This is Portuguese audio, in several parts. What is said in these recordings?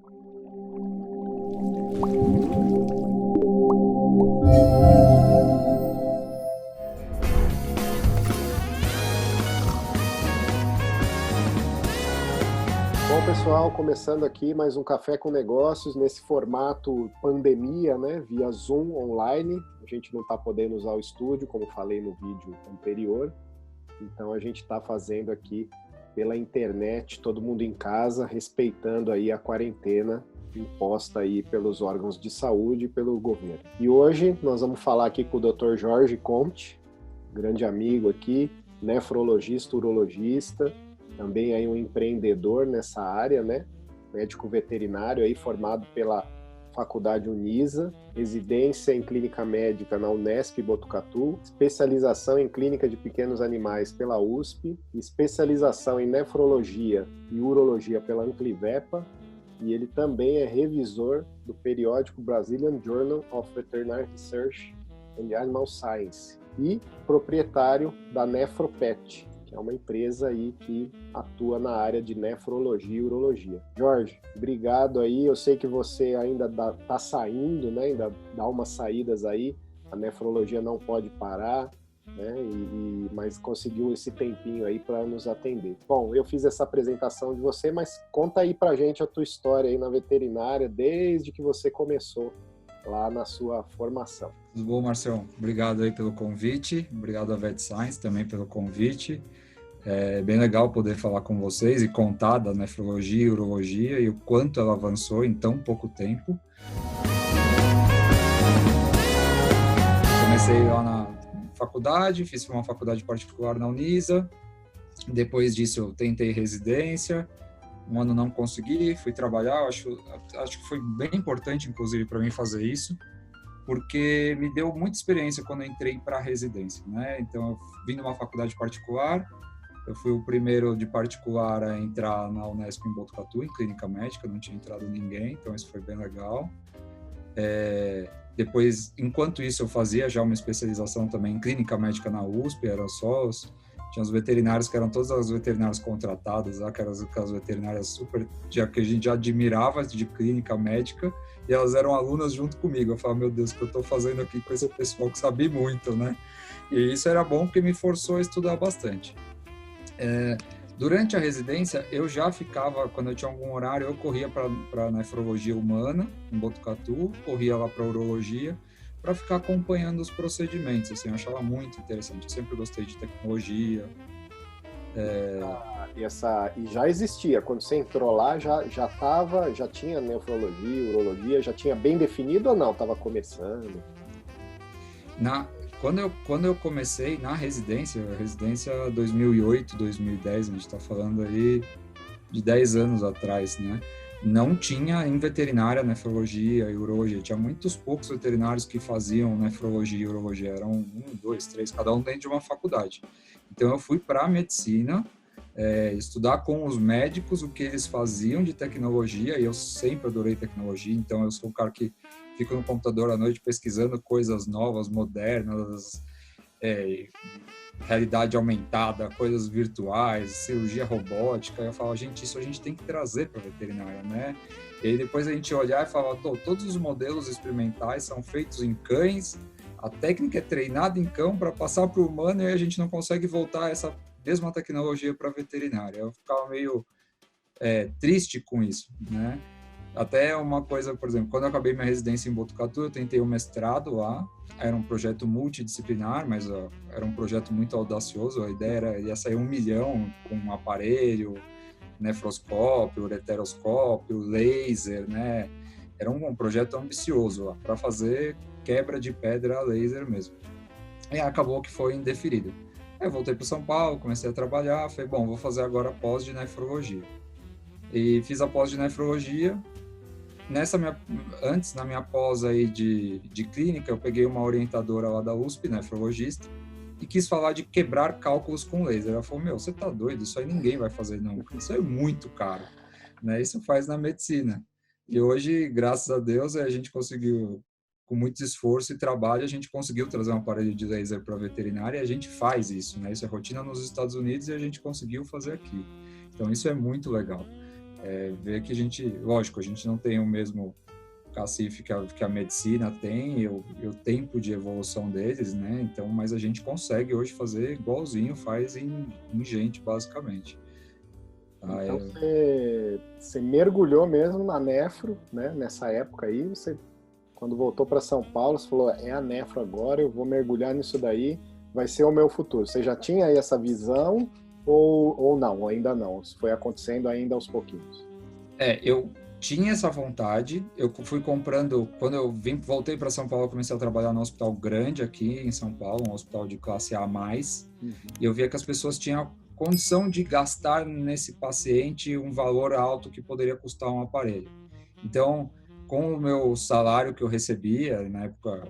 Bom, pessoal, começando aqui mais um Café com Negócios nesse formato pandemia, né? Via Zoom online. A gente não está podendo usar o estúdio, como falei no vídeo anterior. Então a gente está fazendo aqui pela internet, todo mundo em casa, respeitando aí a quarentena imposta aí pelos órgãos de saúde e pelo governo. E hoje nós vamos falar aqui com o Dr. Jorge Comte, grande amigo aqui, nefrologista, urologista, também aí um empreendedor nessa área, né? Médico veterinário aí formado pela Faculdade Unisa, residência em clínica médica na Unesp Botucatu, especialização em clínica de pequenos animais pela USP, especialização em nefrologia e urologia pela Anclivepa, e ele também é revisor do periódico Brazilian Journal of Veterinary Research and Animal Science e proprietário da Nefropet, que é uma empresa aí que atua na área de nefrologia e urologia. Jorge, obrigado aí. Eu sei que você ainda está saindo, né? Ainda dá umas saídas aí. A nefrologia não pode parar, né? Mas conseguiu esse tempinho aí para nos atender. Bom, eu fiz essa apresentação de você, mas conta aí pra gente a tua história aí na veterinária, desde que você começou lá na sua formação. Tudo bom, Marcelo? Obrigado aí pelo convite, obrigado a VetScience também pelo convite. É bem legal poder falar com vocês e contar da nefrologia e urologia e o quanto ela avançou em tão pouco tempo. Comecei lá na faculdade, fiz uma faculdade particular na Unisa, depois disso eu tentei residência, um ano não consegui, fui trabalhar, acho que foi bem importante, inclusive, para mim fazer isso, porque me deu muita experiência quando eu entrei para a residência, né? Então, eu vim de uma faculdade particular, eu fui o primeiro de particular a entrar na Unesp em Botucatu, em clínica médica, não tinha entrado ninguém, então isso foi bem legal. Depois, enquanto isso, eu fazia já uma especialização também em clínica médica na USP, tinha os veterinários que eram todas as veterinárias contratadas, aquelas veterinárias super, que a gente já admirava de clínica médica, e elas eram alunas junto comigo. Eu falava, meu Deus, o que eu estou fazendo aqui com esse pessoal que sabe muito, né? E isso era bom porque me forçou a estudar bastante. Durante a residência, eu já ficava, quando eu tinha algum horário, eu corria para nefrologia humana, em Botucatu, corria lá para urologia, para ficar acompanhando os procedimentos, assim, eu achava muito interessante, eu sempre gostei de tecnologia. E já existia, quando você entrou lá, já tinha nefrologia, urologia, já tinha bem definido ou não? Estava começando? Quando eu comecei na residência 2008, 2010, a gente está falando aí de 10 anos atrás, né? Não tinha em veterinária nefrologia e urologia, tinha muitos poucos veterinários que faziam nefrologia e urologia, eram 1, 2, 3, cada um dentro de uma faculdade. Então eu fui para a medicina, estudar com os médicos o que eles faziam de tecnologia, e eu sempre adorei tecnologia, então eu sou um cara que fico no computador à noite pesquisando coisas novas, modernas, realidade aumentada, coisas virtuais, cirurgia robótica. Eu falo, gente, isso a gente tem que trazer para a veterinária, né? E aí depois a gente olhar e falar, todos os modelos experimentais são feitos em cães, a técnica é treinada em cão para passar para o humano e a gente não consegue voltar essa mesma tecnologia para a veterinária. Eu ficava meio triste com isso, né? Até uma coisa, por exemplo, quando eu acabei minha residência em Botucatu, eu tentei um mestrado lá, era um projeto multidisciplinar, mas era um projeto muito audacioso, a ideia ia sair 1 milhão com um aparelho, nefroscópio, ureteroscópio, laser, né? Era um projeto ambicioso lá, para fazer quebra de pedra a laser mesmo. E acabou que foi indeferido. Aí eu voltei para São Paulo, comecei a trabalhar, falei, bom, vou fazer agora pós de nefrologia. E fiz a pós de nefrologia. Antes, na minha pós aí de clínica, eu peguei uma orientadora lá da USP, nefrologista, e quis falar de quebrar cálculos com laser. Ela falou, você tá doido? Isso aí ninguém vai fazer nunca. Isso é muito caro, né? Isso faz na medicina. E hoje, graças a Deus, a gente conseguiu, com muito esforço e trabalho, a gente conseguiu trazer um aparelho de laser para a veterinária e a gente faz isso, né? Isso é rotina nos Estados Unidos e a gente conseguiu fazer aqui. Então, isso é muito legal. ver que a gente, lógico, a gente não tem o mesmo cacife que a medicina tem, e o tempo de evolução deles, né? Então, mas a gente consegue hoje fazer igualzinho faz em gente, basicamente. Então, você mergulhou mesmo na nefro, né? Nessa época aí, você, quando voltou para São Paulo, você falou, é a nefro agora, eu vou mergulhar nisso daí, vai ser o meu futuro. Você já tinha aí essa visão ou não, ainda não? Isso foi acontecendo ainda aos pouquinhos? Eu tinha essa vontade, eu fui comprando, quando eu voltei para São Paulo, eu comecei a trabalhar num hospital grande aqui em São Paulo, um hospital de classe A+, e eu via que as pessoas tinham condição de gastar nesse paciente um valor alto que poderia custar um aparelho. Então, com o meu salário que eu recebia, na época,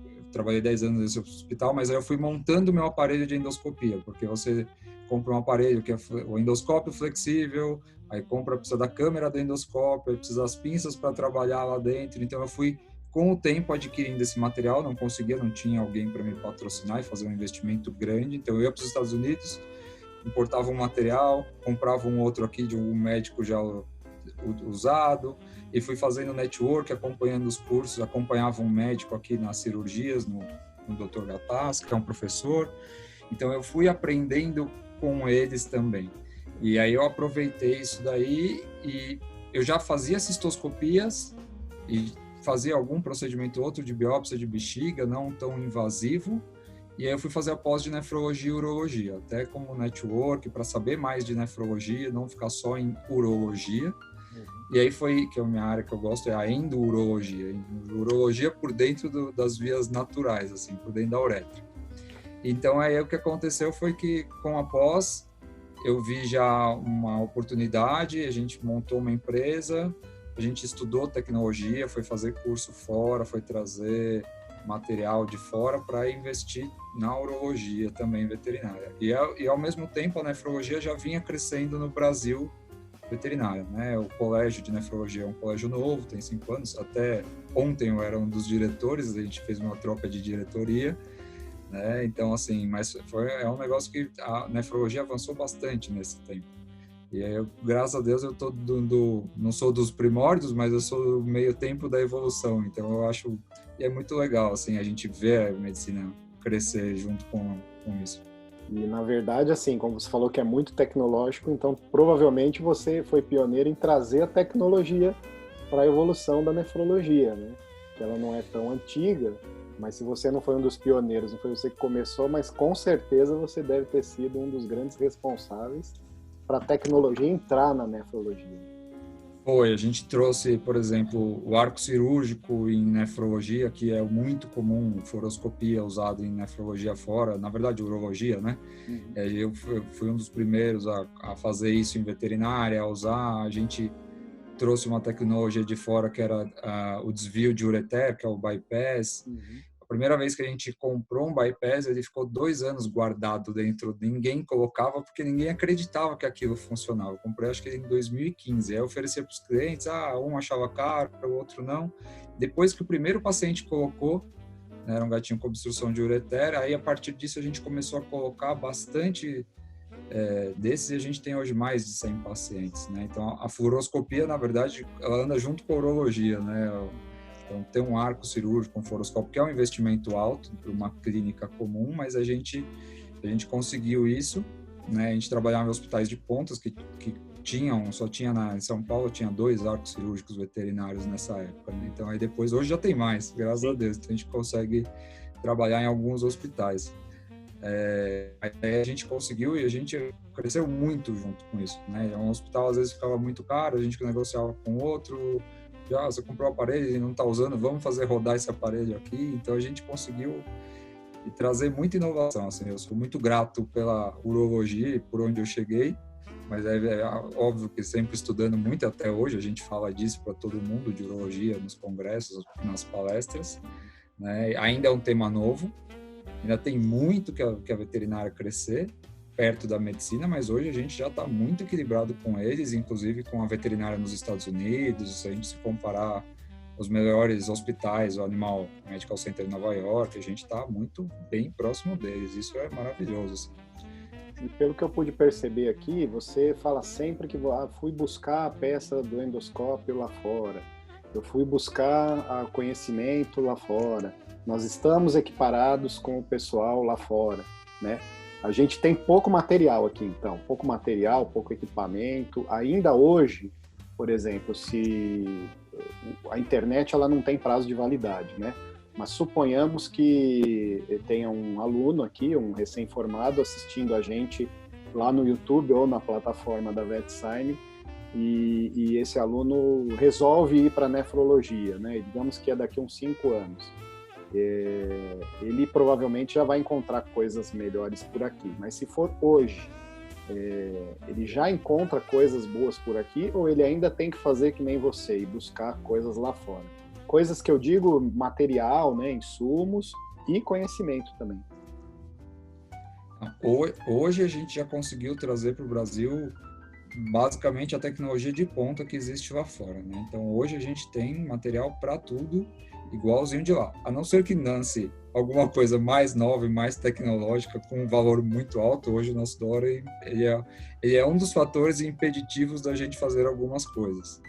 eu trabalhei 10 anos nesse hospital, mas aí eu fui montando meu aparelho de endoscopia, porque você compra um aparelho que é o endoscópio flexível, aí precisa da câmera do endoscópio, aí precisa das pinças para trabalhar lá dentro. Então eu fui, com o tempo, adquirindo esse material, não tinha alguém para me patrocinar e fazer um investimento grande. Então eu ia para os Estados Unidos, importava um material, comprava um outro aqui de um médico já usado, e fui fazendo network, acompanhando os cursos, acompanhava um médico aqui nas cirurgias, no Dr. Gattas, que é um professor. Então eu fui aprendendo com eles também. E aí eu aproveitei isso daí e eu já fazia cistoscopias e fazia algum procedimento outro de biópsia de bexiga, não tão invasivo. E aí eu fui fazer a pós de nefrologia e urologia, até como network, para saber mais de nefrologia, não ficar só em urologia. E aí foi, que é a minha área que eu gosto, é a endourologia. Urologia por dentro das vias naturais, assim, por dentro da uretra. Então, aí o que aconteceu foi que, com a pós, eu vi já uma oportunidade, a gente montou uma empresa, a gente estudou tecnologia, foi fazer curso fora, foi trazer material de fora para investir na urologia também veterinária. E ao mesmo tempo, a nefrologia já vinha crescendo no Brasil veterinária, né? O colégio de nefrologia é um colégio novo, tem 5 anos. Até ontem eu era um dos diretores, a gente fez uma troca de diretoria, né? Então, assim, mas é um negócio que a nefrologia avançou bastante nesse tempo. E aí, graças a Deus, eu tô não sou dos primórdios, mas eu sou do meio tempo da evolução. Então, eu acho que é muito legal, assim, a gente ver a medicina crescer junto com isso. E, na verdade, assim, como você falou que é muito tecnológico, então provavelmente você foi pioneiro em trazer a tecnologia para a evolução da nefrologia, né? Que ela não é tão antiga, mas se você não foi um dos pioneiros, não foi você que começou, mas com certeza você deve ter sido um dos grandes responsáveis para a tecnologia entrar na nefrologia. Foi, a gente trouxe, por exemplo, o arco cirúrgico em nefrologia, que é muito comum, fluoroscopia usada em nefrologia fora, na verdade, urologia, né? Eu fui um dos primeiros a fazer isso em veterinária, a usar. A gente trouxe uma tecnologia de fora que era o desvio de ureter, que é o bypass. A primeira vez que a gente comprou um bypass, ele ficou 2 anos guardado dentro. Ninguém colocava porque ninguém acreditava que aquilo funcionava. Eu comprei, acho que em 2015. Aí eu oferecia para os clientes, um achava caro, o outro não. Depois que o primeiro paciente colocou, né, era um gatinho com obstrução de ureter, aí a partir disso a gente começou a colocar bastante desses, e a gente tem hoje mais de 100 pacientes, né? Então a fluoroscopia, na verdade, ela anda junto com a urologia, né? Então, tem um arco cirúrgico, um fluoroscópio, que é um investimento alto para uma clínica comum, mas a gente conseguiu isso, né? A gente trabalhava em hospitais de pontas que só tinha em São Paulo, tinha 2 arcos cirúrgicos veterinários nessa época, né? Então, aí depois, hoje já tem mais, graças a Deus. Então, a gente consegue trabalhar em alguns hospitais. Aí a gente conseguiu e a gente cresceu muito junto com isso, né? Um hospital, às vezes, ficava muito caro, a gente negociava com outro. Você comprou o aparelho e não está usando, vamos fazer rodar esse aparelho aqui. Então a gente conseguiu trazer muita inovação. Assim, eu sou muito grato pela urologia e por onde eu cheguei, mas é óbvio que sempre estudando muito, até hoje a gente fala disso para todo mundo, de urologia, nos congressos, nas palestras, né? Ainda é um tema novo, ainda tem muito que a veterinária crescer, perto da medicina, mas hoje a gente já está muito equilibrado com eles, inclusive com a veterinária nos Estados Unidos. Se a gente se comparar os melhores hospitais, o Animal Medical Center em Nova York, a gente está muito bem próximo deles. Isso é maravilhoso, assim. E pelo que eu pude perceber aqui, você fala sempre que fui buscar a peça do endoscópio lá fora, eu fui buscar conhecimento lá fora, nós estamos equiparados com o pessoal lá fora, né? A gente tem pouco material aqui, então, pouco material, pouco equipamento. Ainda hoje, por exemplo, se a internet ela não tem prazo de validade, né? Mas suponhamos que tenha um aluno aqui, um recém-formado, assistindo a gente lá no YouTube ou na plataforma da VetSign, e esse aluno resolve ir para nefrologia, né? Digamos que é daqui a uns 5 anos. Ele provavelmente já vai encontrar coisas melhores por aqui, mas se for hoje, ele já encontra coisas boas por aqui, ou ele ainda tem que fazer que nem você e buscar coisas lá fora? Coisas que eu digo material, né, insumos e conhecimento também. Hoje a gente já conseguiu trazer para o Brasil basicamente a tecnologia de ponta que existe lá fora, né? Então hoje a gente tem material para tudo igualzinho de lá, a não ser que lance alguma coisa mais nova e mais tecnológica com um valor muito alto. Hoje o nosso dólar ele é um dos fatores impeditivos da gente fazer algumas coisas.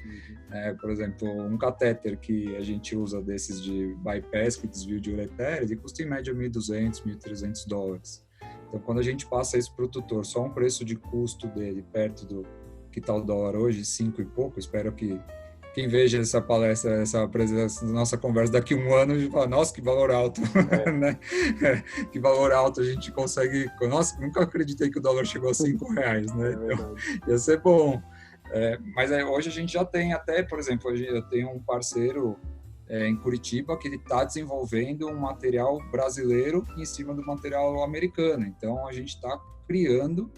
Por exemplo, um catéter que a gente usa desses de bypass, que desvio de ureter, ele custa em média $1.200, $1.300. Então, quando a gente passa isso para o tutor, só um preço de custo dele perto do que está o dólar hoje, 5 e pouco, espero que quem veja essa palestra, essa nossa conversa daqui a um ano, e fala, nossa, que valor alto, né? Que valor alto a gente consegue. Nossa, nunca acreditei que o dólar chegou a R$5, né? Então, ia ser bom. Mas hoje a gente já tem até, por exemplo, eu tenho um parceiro em Curitiba que ele está desenvolvendo um material brasileiro em cima do material americano. Então, a gente está criando.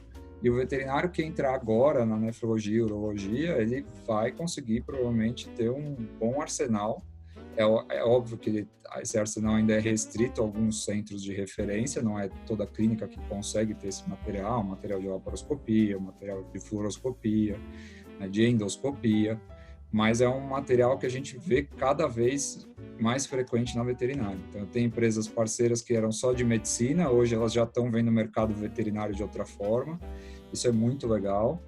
E o veterinário que entrar agora na nefrologia e urologia, ele vai conseguir provavelmente ter um bom arsenal. É óbvio que esse arsenal ainda é restrito a alguns centros de referência, não é toda clínica que consegue ter esse material de laparoscopia, material de fluoroscopia, né, de endoscopia, mas é um material que a gente vê cada vez mais frequente na veterinária. Então, tem empresas parceiras que eram só de medicina, hoje elas já estão vendo o mercado veterinário de outra forma. Isso é muito legal,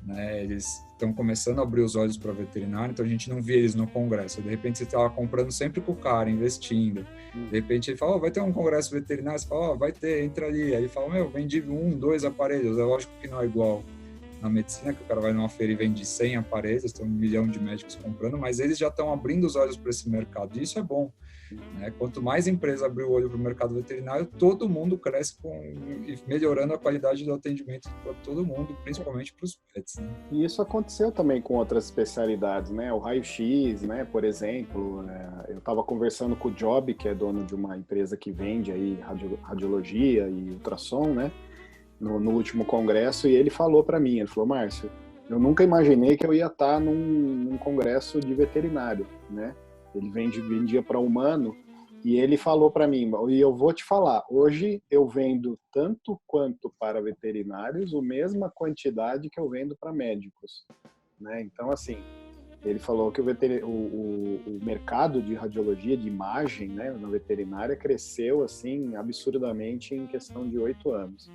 né? Eles estão começando a abrir os olhos para veterinário, então a gente não vê eles no congresso. De repente, você está comprando sempre com o cara, investindo. De repente, ele fala, vai ter um congresso veterinário, você fala, vai ter, entra ali. Aí ele fala, vendi 1, 2 aparelhos. É lógico que não é igual na medicina, que o cara vai numa feira e vende 100 aparelhos, tem 1 milhão de médicos comprando, mas eles já estão abrindo os olhos para esse mercado, e isso é bom, né? Quanto mais empresa abrir o olho para o mercado veterinário, todo mundo cresce melhorando a qualidade do atendimento para todo mundo, principalmente para os pets, né? E isso aconteceu também com outras especialidades, né? O raio-x, né? Por exemplo, eu estava conversando com o Job, que é dono de uma empresa que vende aí radiologia e ultrassom, né? No último congresso, e ele falou para mim, ele falou, Márcio, eu nunca imaginei que eu ia estar num congresso de veterinário, né? Ele vendia para humano, e ele falou para mim, e eu vou te falar, hoje eu vendo tanto quanto para veterinários, a mesma quantidade que eu vendo para médicos, né? Então, assim, ele falou que o mercado de radiologia, de imagem, né, na veterinária cresceu, assim, absurdamente em questão de 8 anos.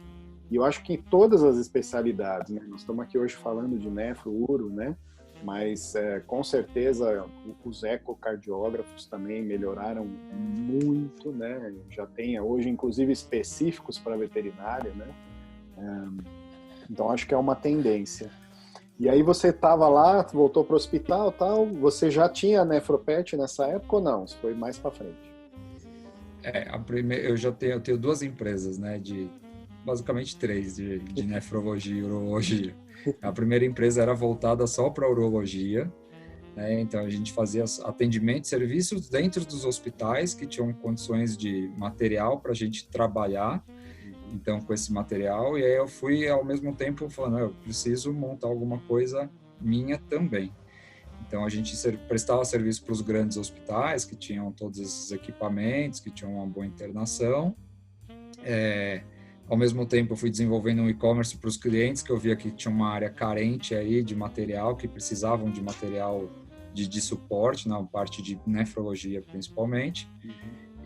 E eu acho que em todas as especialidades, né? Nós estamos aqui hoje falando de nefro, uro, né? Mas com certeza os ecocardiógrafos também melhoraram muito, né? Já tem hoje, inclusive, específicos para veterinária, né? Então acho que é uma tendência. E aí você estava lá, voltou para o hospital, tal. Você já tinha nefropet nessa época ou não? Isso foi mais para frente? Eu tenho 2 empresas, né? Basicamente 3 de nefrologia e urologia. A primeira empresa era voltada só para urologia, né? Então a gente fazia atendimento, serviços dentro dos hospitais que tinham condições de material para a gente trabalhar, então com esse material, e aí eu fui ao mesmo tempo falando, eu preciso montar alguma coisa minha também. Então a gente prestava serviço para os grandes hospitais que tinham todos esses equipamentos, que tinham uma boa internação. Ao mesmo tempo, eu fui desenvolvendo um e-commerce para os clientes, que eu via que tinha uma área carente aí de material, que precisavam de material de suporte, na parte de nefrologia principalmente.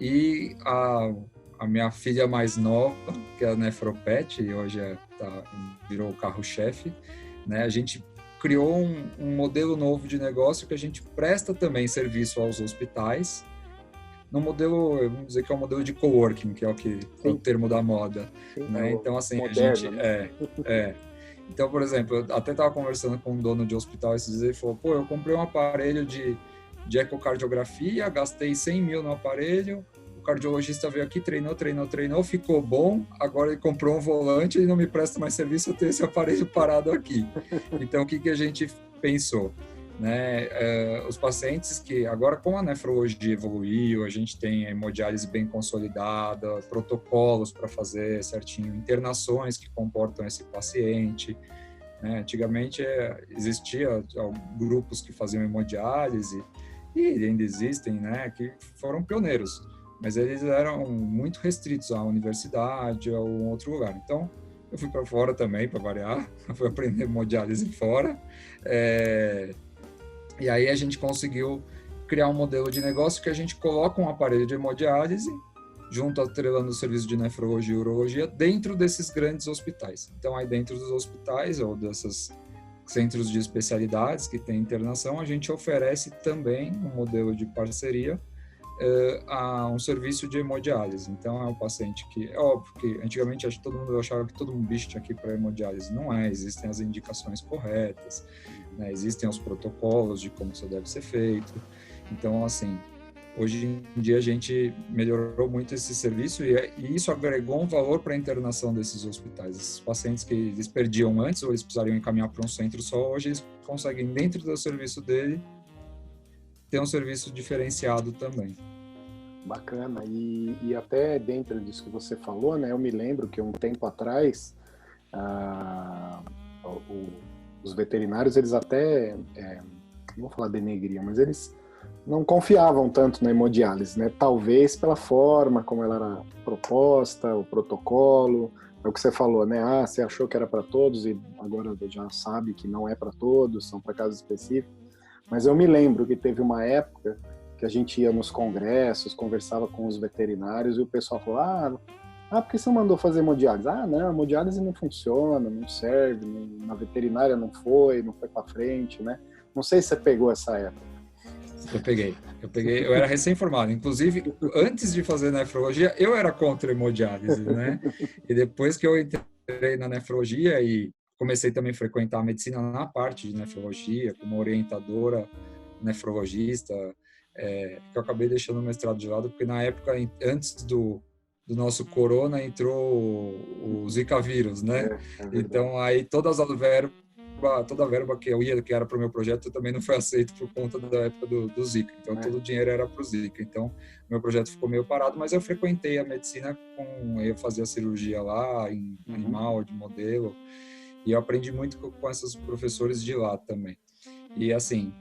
E a minha filha mais nova, que é a Nefropet, e hoje é virou o carro-chefe, né? A gente criou um modelo novo de negócio que a gente presta também serviço aos hospitais, no modelo, vamos dizer que é um modelo de coworking, que é o termo da moda, Sim, né? Então, assim, moderno, a gente... né? Então, por exemplo, eu até estava conversando com um dono de hospital esses dias, ele falou, pô, eu comprei um aparelho de ecocardiografia, gastei 100 mil no aparelho, o cardiologista veio aqui, treinou, ficou bom, agora ele comprou um volante e não me presta mais serviço, eu tenho esse aparelho parado aqui. Então, o que a gente pensou? Né? Os pacientes que, agora com a nefrologia evoluiu, a gente tem a hemodiálise bem consolidada, protocolos para fazer certinho, internações que comportam esse paciente, né? Antigamente existia grupos que faziam hemodiálise, e ainda existem, né, que foram pioneiros, mas eles eram muito restritos à universidade ou a um outro lugar. Então, eu fui para fora também, para variar, fui aprender hemodiálise fora, e aí a gente conseguiu criar um modelo de negócio que a gente coloca um aparelho de hemodiálise junto atrelando o serviço de nefrologia e urologia dentro desses grandes hospitais. Então, aí dentro dos hospitais ou desses centros de especialidades que tem internação, a gente oferece também um modelo de parceria a um serviço de hemodiálise. Então, é um paciente que... É óbvio que antigamente todo mundo achava que todo mundo bicho tinha que ir para hemodiálise. Não é, existem as indicações corretas, né? Existem os protocolos de como isso deve ser feito. Então, assim, hoje em dia a gente melhorou muito esse serviço e isso agregou um valor para a internação desses hospitais. Esses pacientes que eles perdiam antes ou eles precisariam encaminhar para um centro só, hoje eles conseguem, dentro do serviço dele, ter um serviço diferenciado também. Bacana. E até dentro disso que você falou, né, eu me lembro que um tempo atrás os veterinários, eles até, não vou falar denegriam, mas eles não confiavam tanto na hemodiálise, né? Talvez pela forma como ela era proposta, o protocolo, é o que você falou, né? Ah, você achou que era para todos e agora já sabe que não é para todos, são para casos específicos. Mas eu me lembro que teve uma época que a gente ia nos congressos, conversava com os veterinários e o pessoal falou, por que você mandou fazer hemodiálise? Ah, não, a hemodiálise não funciona, não serve, na veterinária não foi para frente, né? Não sei se você pegou essa época. Eu peguei, eu era recém-formado, inclusive antes de fazer nefrologia eu era contra a hemodiálise, né? E depois que eu entrei na nefrologia e comecei também a frequentar a medicina na parte de nefrologia, como orientadora nefrologista, que eu acabei deixando o mestrado de lado, porque na época, antes do nosso corona, entrou o Zika vírus, né? Então aí toda a verba que eu ia, que era para o meu projeto, também não foi aceito por conta da época do Zika. Então, todo o dinheiro era para o Zika. Então, meu projeto ficou meio parado, mas eu frequentei a medicina, eu fazia cirurgia lá, em animal, de modelo, e eu aprendi muito com esses professores de lá também. E, assim,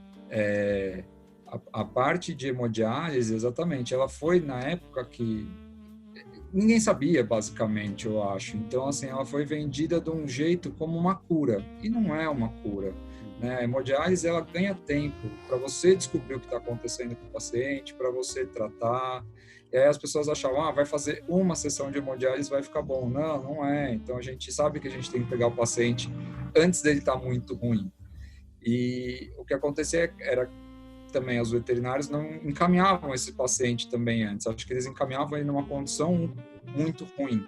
a parte de hemodiálise, exatamente, ela foi na época que ninguém sabia, basicamente, eu acho. Então, assim, ela foi vendida de um jeito como uma cura, e não é uma cura, né? A hemodiálise, ela ganha tempo para você descobrir o que está acontecendo com o paciente, para você tratar. E aí as pessoas achavam, vai fazer uma sessão de hemodiálise, vai ficar bom. Não, não é. Então, a gente sabe que a gente tem que pegar o paciente antes dele estar muito ruim. E o que acontecia era também os veterinários não encaminhavam esse paciente também antes. Acho que eles encaminhavam ele numa condição muito ruim.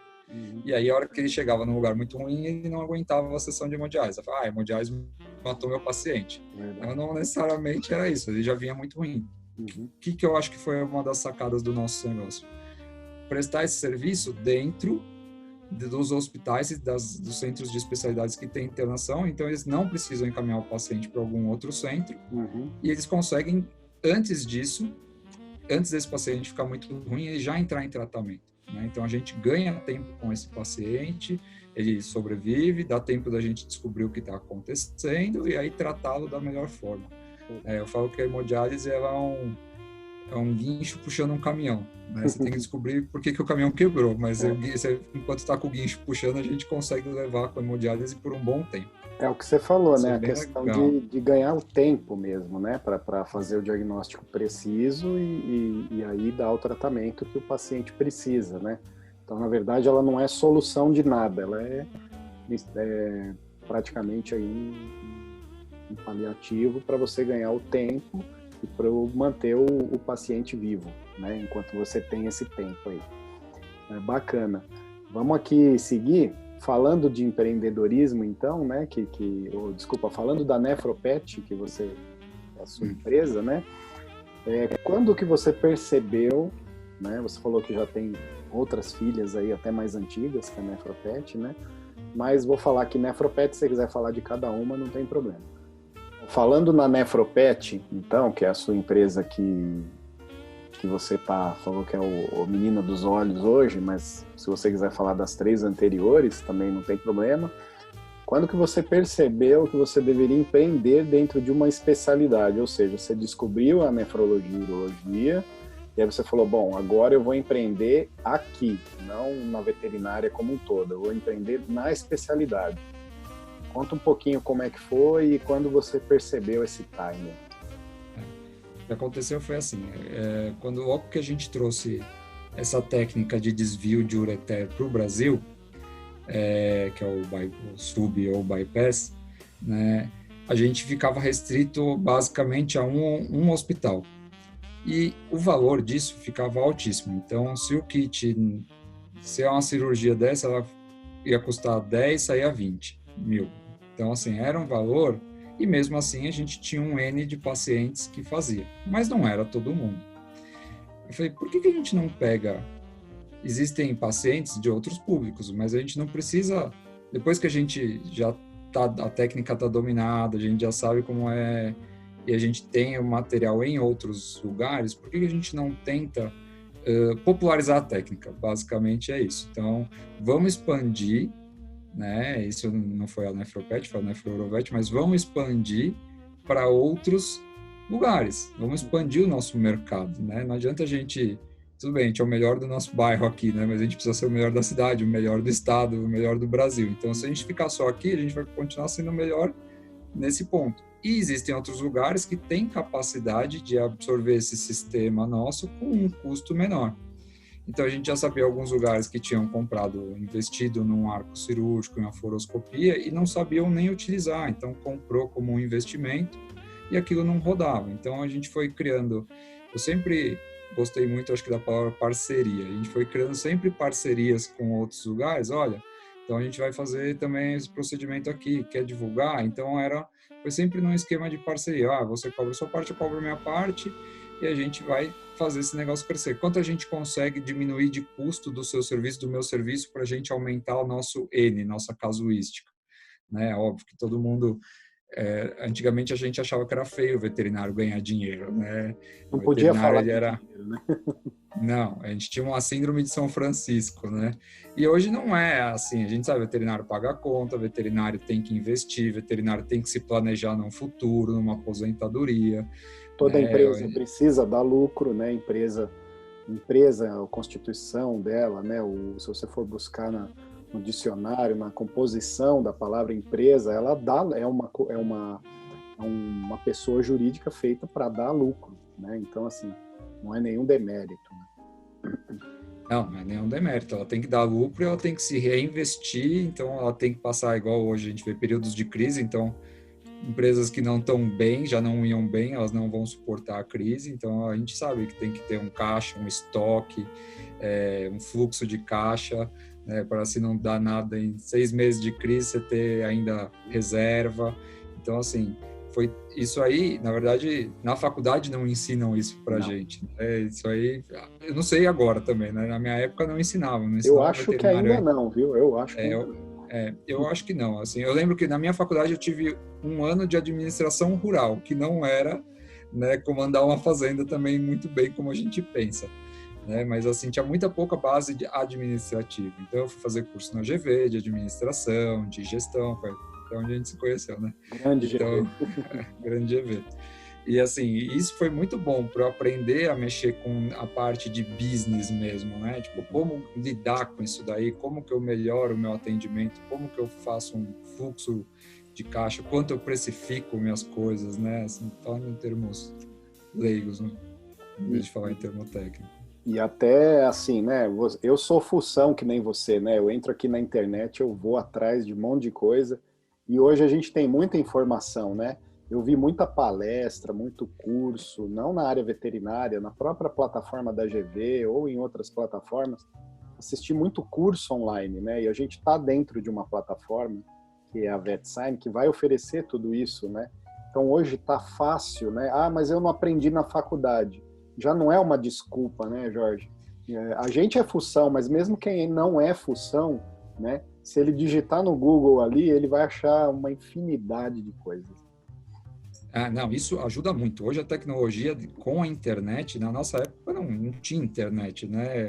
E aí, a hora que ele chegava num lugar muito ruim, ele não aguentava a sessão de hemodiálise. Ele falava, a hemodiálise matou meu paciente. Mas não necessariamente era isso, ele já vinha muito ruim. O que eu acho que foi uma das sacadas do nosso negócio? Prestar esse serviço dentro dos hospitais e dos centros de especialidades que têm internação, então eles não precisam encaminhar o paciente para algum outro centro, e eles conseguem, antes desse paciente ficar muito ruim, ele já entrar em tratamento, né? Então a gente ganha tempo com esse paciente, ele sobrevive, dá tempo da gente descobrir o que está acontecendo e aí tratá-lo da melhor forma. Eu falo que a hemodiálise ela é um guincho puxando um caminhão, né? Você tem que descobrir por que o caminhão quebrou, mas enquanto está com o guincho puxando, a gente consegue levar com a hemodiálise por um bom tempo. É o que você falou, né? A questão de ganhar o tempo mesmo, né? Para fazer o diagnóstico preciso e aí dar o tratamento que o paciente precisa, né? Então, na verdade, ela não é solução de nada, ela é praticamente aí um paliativo para você ganhar o tempo e para manter o paciente vivo, né? Enquanto você tem esse tempo aí. Bacana. Vamos aqui seguir falando de empreendedorismo, então, né? Desculpa, falando da Nefropet, que você é a sua empresa, né? Quando que você percebeu, né? Você falou que já tem outras filhas aí até mais antigas que a Nefropet, né? Mas vou falar que Nefropet, se você quiser falar de cada uma, não tem problema. Falando na Nefropet, então, que é a sua empresa que você falou que é o Menina dos Olhos hoje, mas se você quiser falar das 3 anteriores, também não tem problema. Quando que você percebeu que você deveria empreender dentro de uma especialidade? Ou seja, você descobriu a nefrologia e urologia, e aí você falou, bom, agora eu vou empreender aqui, não na veterinária como um todo, eu vou empreender na especialidade. Conta um pouquinho como é que foi e quando você percebeu esse timing. O que aconteceu foi assim, logo que a gente trouxe essa técnica de desvio de ureter para o Brasil, que é o sub ou bypass, né, a gente ficava restrito basicamente a um hospital. E o valor disso ficava altíssimo. Então, se é uma cirurgia dessa, ela ia custar 10, saía 20 mil. Então, assim, era um valor, e mesmo assim a gente tinha um N de pacientes que fazia, mas não era todo mundo. Eu falei, por que a gente não pega... Existem pacientes de outros públicos, mas a gente não precisa... Depois que a gente a técnica está dominada, a gente já sabe como é, e a gente tem o material em outros lugares, por que a gente não tenta popularizar a técnica? Basicamente é isso. Então, vamos expandir, né? Isso não foi a Nefropet, foi a Nefrourovet, mas vamos expandir para outros lugares. Vamos expandir o nosso mercado, né? Não adianta a gente... Tudo bem, a gente é o melhor do nosso bairro aqui, né? Mas a gente precisa ser o melhor da cidade, o melhor do estado, o melhor do Brasil. Então, se a gente ficar só aqui, a gente vai continuar sendo o melhor nesse ponto. E existem outros lugares que têm capacidade de absorver esse sistema nosso com um custo menor. Então, a gente já sabia alguns lugares que tinham investido num arco cirúrgico, em uma fluoroscopia, e não sabiam nem utilizar. Então, comprou como um investimento e aquilo não rodava. Então, a gente foi criando... Eu sempre gostei muito, acho que, da palavra parceria. A gente foi criando sempre parcerias com outros lugares. Olha, então a gente vai fazer também esse procedimento aqui, quer divulgar? Então, foi sempre num esquema de parceria. Você cobra a sua parte, eu cobro a minha parte, e a gente vai fazer esse negócio crescer. Quanto a gente consegue diminuir de custo do seu serviço, do meu serviço, para a gente aumentar o nosso N, nossa casuística, né? Óbvio que todo mundo... antigamente a gente achava que era feio o veterinário ganhar dinheiro, né? Não podia falar de era... dinheiro, né? Não, a gente tinha uma síndrome de São Francisco, né? E hoje não é assim. A gente sabe, veterinário paga a conta, veterinário tem que investir, veterinário tem que se planejar num futuro, numa aposentadoria. Toda empresa precisa dar lucro, né? Empresa, a constituição dela, né? Se você for buscar no dicionário, na composição da palavra empresa, ela é uma pessoa jurídica feita para dar lucro, né? Então, assim, não é nenhum demérito. Né? Não é nenhum demérito. Ela tem que dar lucro e ela tem que se reinvestir, então ela tem que passar, igual hoje a gente vê períodos de crise, então empresas que não estão bem, já não iam bem, elas não vão suportar a crise, então a gente sabe que tem que ter um caixa, um estoque, um fluxo de caixa, né, para se não dar nada em 6 meses de crise, você ter ainda reserva. Então, assim, foi isso aí, na verdade, na faculdade não ensinam isso pra gente. Né? Isso aí, eu não sei agora também, né? Na minha época não ensinavam. Eu acho que ainda não, viu? Eu acho que eu acho que não. Assim, eu lembro que na minha faculdade eu tive 1 ano de administração rural, que não era, né, comandar uma fazenda também muito bem como a gente pensa. Né? Mas assim, tinha muita pouca base administrativa. Então eu fui fazer curso na GV, de administração, de gestão, foi onde a gente se conheceu, né? Grande GV. Grande GV. E assim, isso foi muito bom para eu aprender a mexer com a parte de business mesmo, né? Tipo, como lidar com isso daí, como que eu melhoro o meu atendimento, como que eu faço um fluxo de caixa, quanto eu precifico minhas coisas, né? Assim, falando em termos leigos, né? Em vez de falar em termo técnico. E até assim, né? Eu sou fução que nem você, né? Eu entro aqui na internet, eu vou atrás de um monte de coisa. E hoje a gente tem muita informação, né? Eu vi muita palestra, muito curso, não na área veterinária, na própria plataforma da GV ou em outras plataformas. Assisti muito curso online, né? E a gente está dentro de uma plataforma, que é a VetSign, que vai oferecer tudo isso, né? Então hoje está fácil, né? Ah, mas eu não aprendi na faculdade. Já não é uma desculpa, né, Jorge? A gente é fução, mas mesmo quem não é fução, né? Se ele digitar no Google ali, ele vai achar uma infinidade de coisas. Ah, não, isso ajuda muito. Hoje a tecnologia com a internet, na nossa época não tinha internet, né?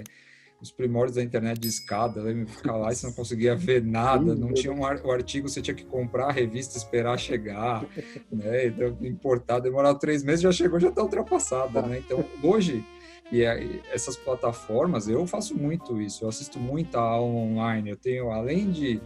Os primórdios da internet de escada, lembra? Ficar lá e você não conseguia ver nada, não tinha o artigo, você tinha que comprar a revista, esperar chegar, né? Então, importar, demorava 3 meses, já chegou, já está ultrapassada, né? Então, hoje, essas plataformas, eu faço muito isso, eu assisto muita aula online, eu tenho, além de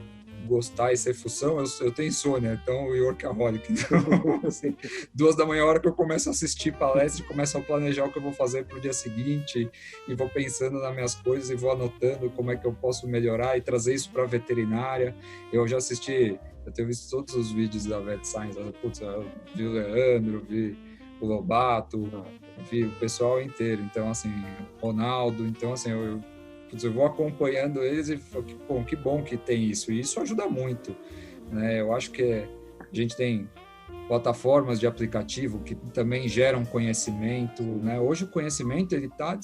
gostar e ser fução, eu tenho insônia, então workaholic. Então, assim, 2 da manhã, a hora que eu começo a assistir palestra, começo a planejar o que eu vou fazer para o dia seguinte, e vou pensando nas minhas coisas e vou anotando como é que eu posso melhorar e trazer isso para a veterinária. Eu já assisti, eu tenho visto todos os vídeos da VetScience, putz, eu vi o Leandro, vi o Lobato, vi o pessoal inteiro, então assim, Ronaldo, então assim, eu vou acompanhando eles e falo, que bom que tem isso. E isso ajuda muito, né? Eu acho que a gente tem plataformas de aplicativo que também geram conhecimento, né? Hoje o conhecimento ele está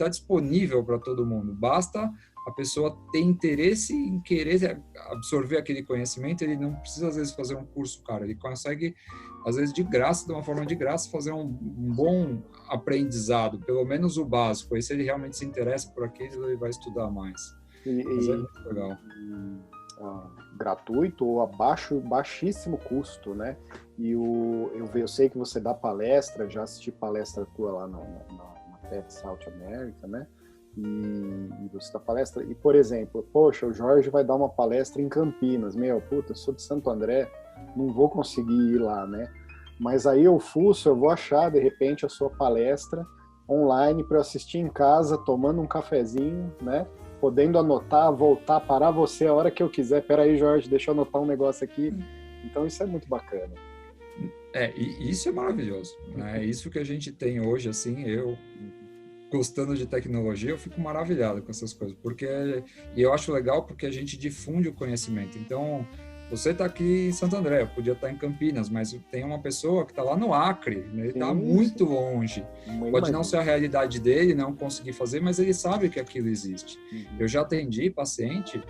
disponível para todo mundo. Basta a pessoa ter interesse em querer absorver aquele conhecimento. Ele não precisa às vezes fazer um curso caro. Ele consegue às vezes de graça, de uma forma de graça, fazer um bom aprendizado, pelo menos o básico. Aí se ele realmente se interessa por aquilo, ele vai estudar mais. Mas é muito legal. Gratuito ou a baixíssimo custo, né? E eu sei que você dá palestra, já assisti palestra tua lá na TED South America, né? E você dá palestra, e por exemplo, poxa, o Jorge vai dar uma palestra em Campinas, puta, eu sou de Santo André, não vou conseguir ir lá, né? Mas aí eu vou achar de repente a sua palestra online para eu assistir em casa, tomando um cafezinho, né? Podendo anotar, voltar, parar você a hora que eu quiser. Peraí, Jorge, deixa eu anotar um negócio aqui. Então isso é muito bacana. E isso é maravilhoso, né? Isso que a gente tem hoje, assim, eu gostando de tecnologia, eu fico maravilhado com essas coisas, e eu acho legal porque a gente difunde o conhecimento. Então, você está aqui em Santo André, eu podia estar em Campinas, mas tem uma pessoa que está lá no Acre, né? Ele está muito longe. Pode não ser a realidade dele, não conseguir fazer, mas ele sabe que aquilo existe. Eu já atendi paciente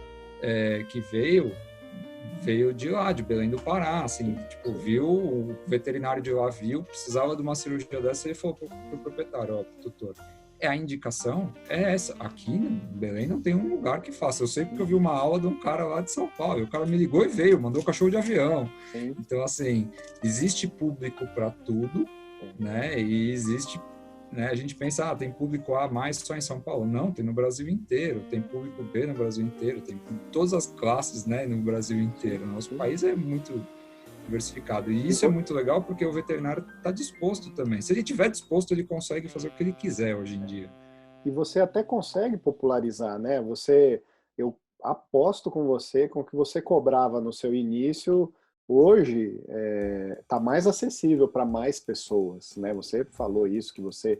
que veio de lá, de Belém do Pará, assim, tipo, viu, o veterinário de lá precisava de uma cirurgia dessa, e ele falou pro proprietário, doutor, a indicação é essa. Aqui em Belém não tem um lugar que faça. Eu sei porque eu vi uma aula de um cara lá de São Paulo. E o cara me ligou e veio, mandou cachorro de avião. Sim. Então, assim, existe público para tudo, né? E existe, né? A gente pensa, tem público A mais só em São Paulo. Não, tem no Brasil inteiro. Tem público B no Brasil inteiro. Tem todas as classes, né? No Brasil inteiro. Nosso país é muito diversificado. E isso é muito legal porque o veterinário está disposto também. Se ele estiver disposto, ele consegue fazer o que ele quiser hoje em dia. E você até consegue popularizar, né? Eu aposto com você, com o que você cobrava no seu início, hoje está mais acessível para mais pessoas, né? Você falou isso, que você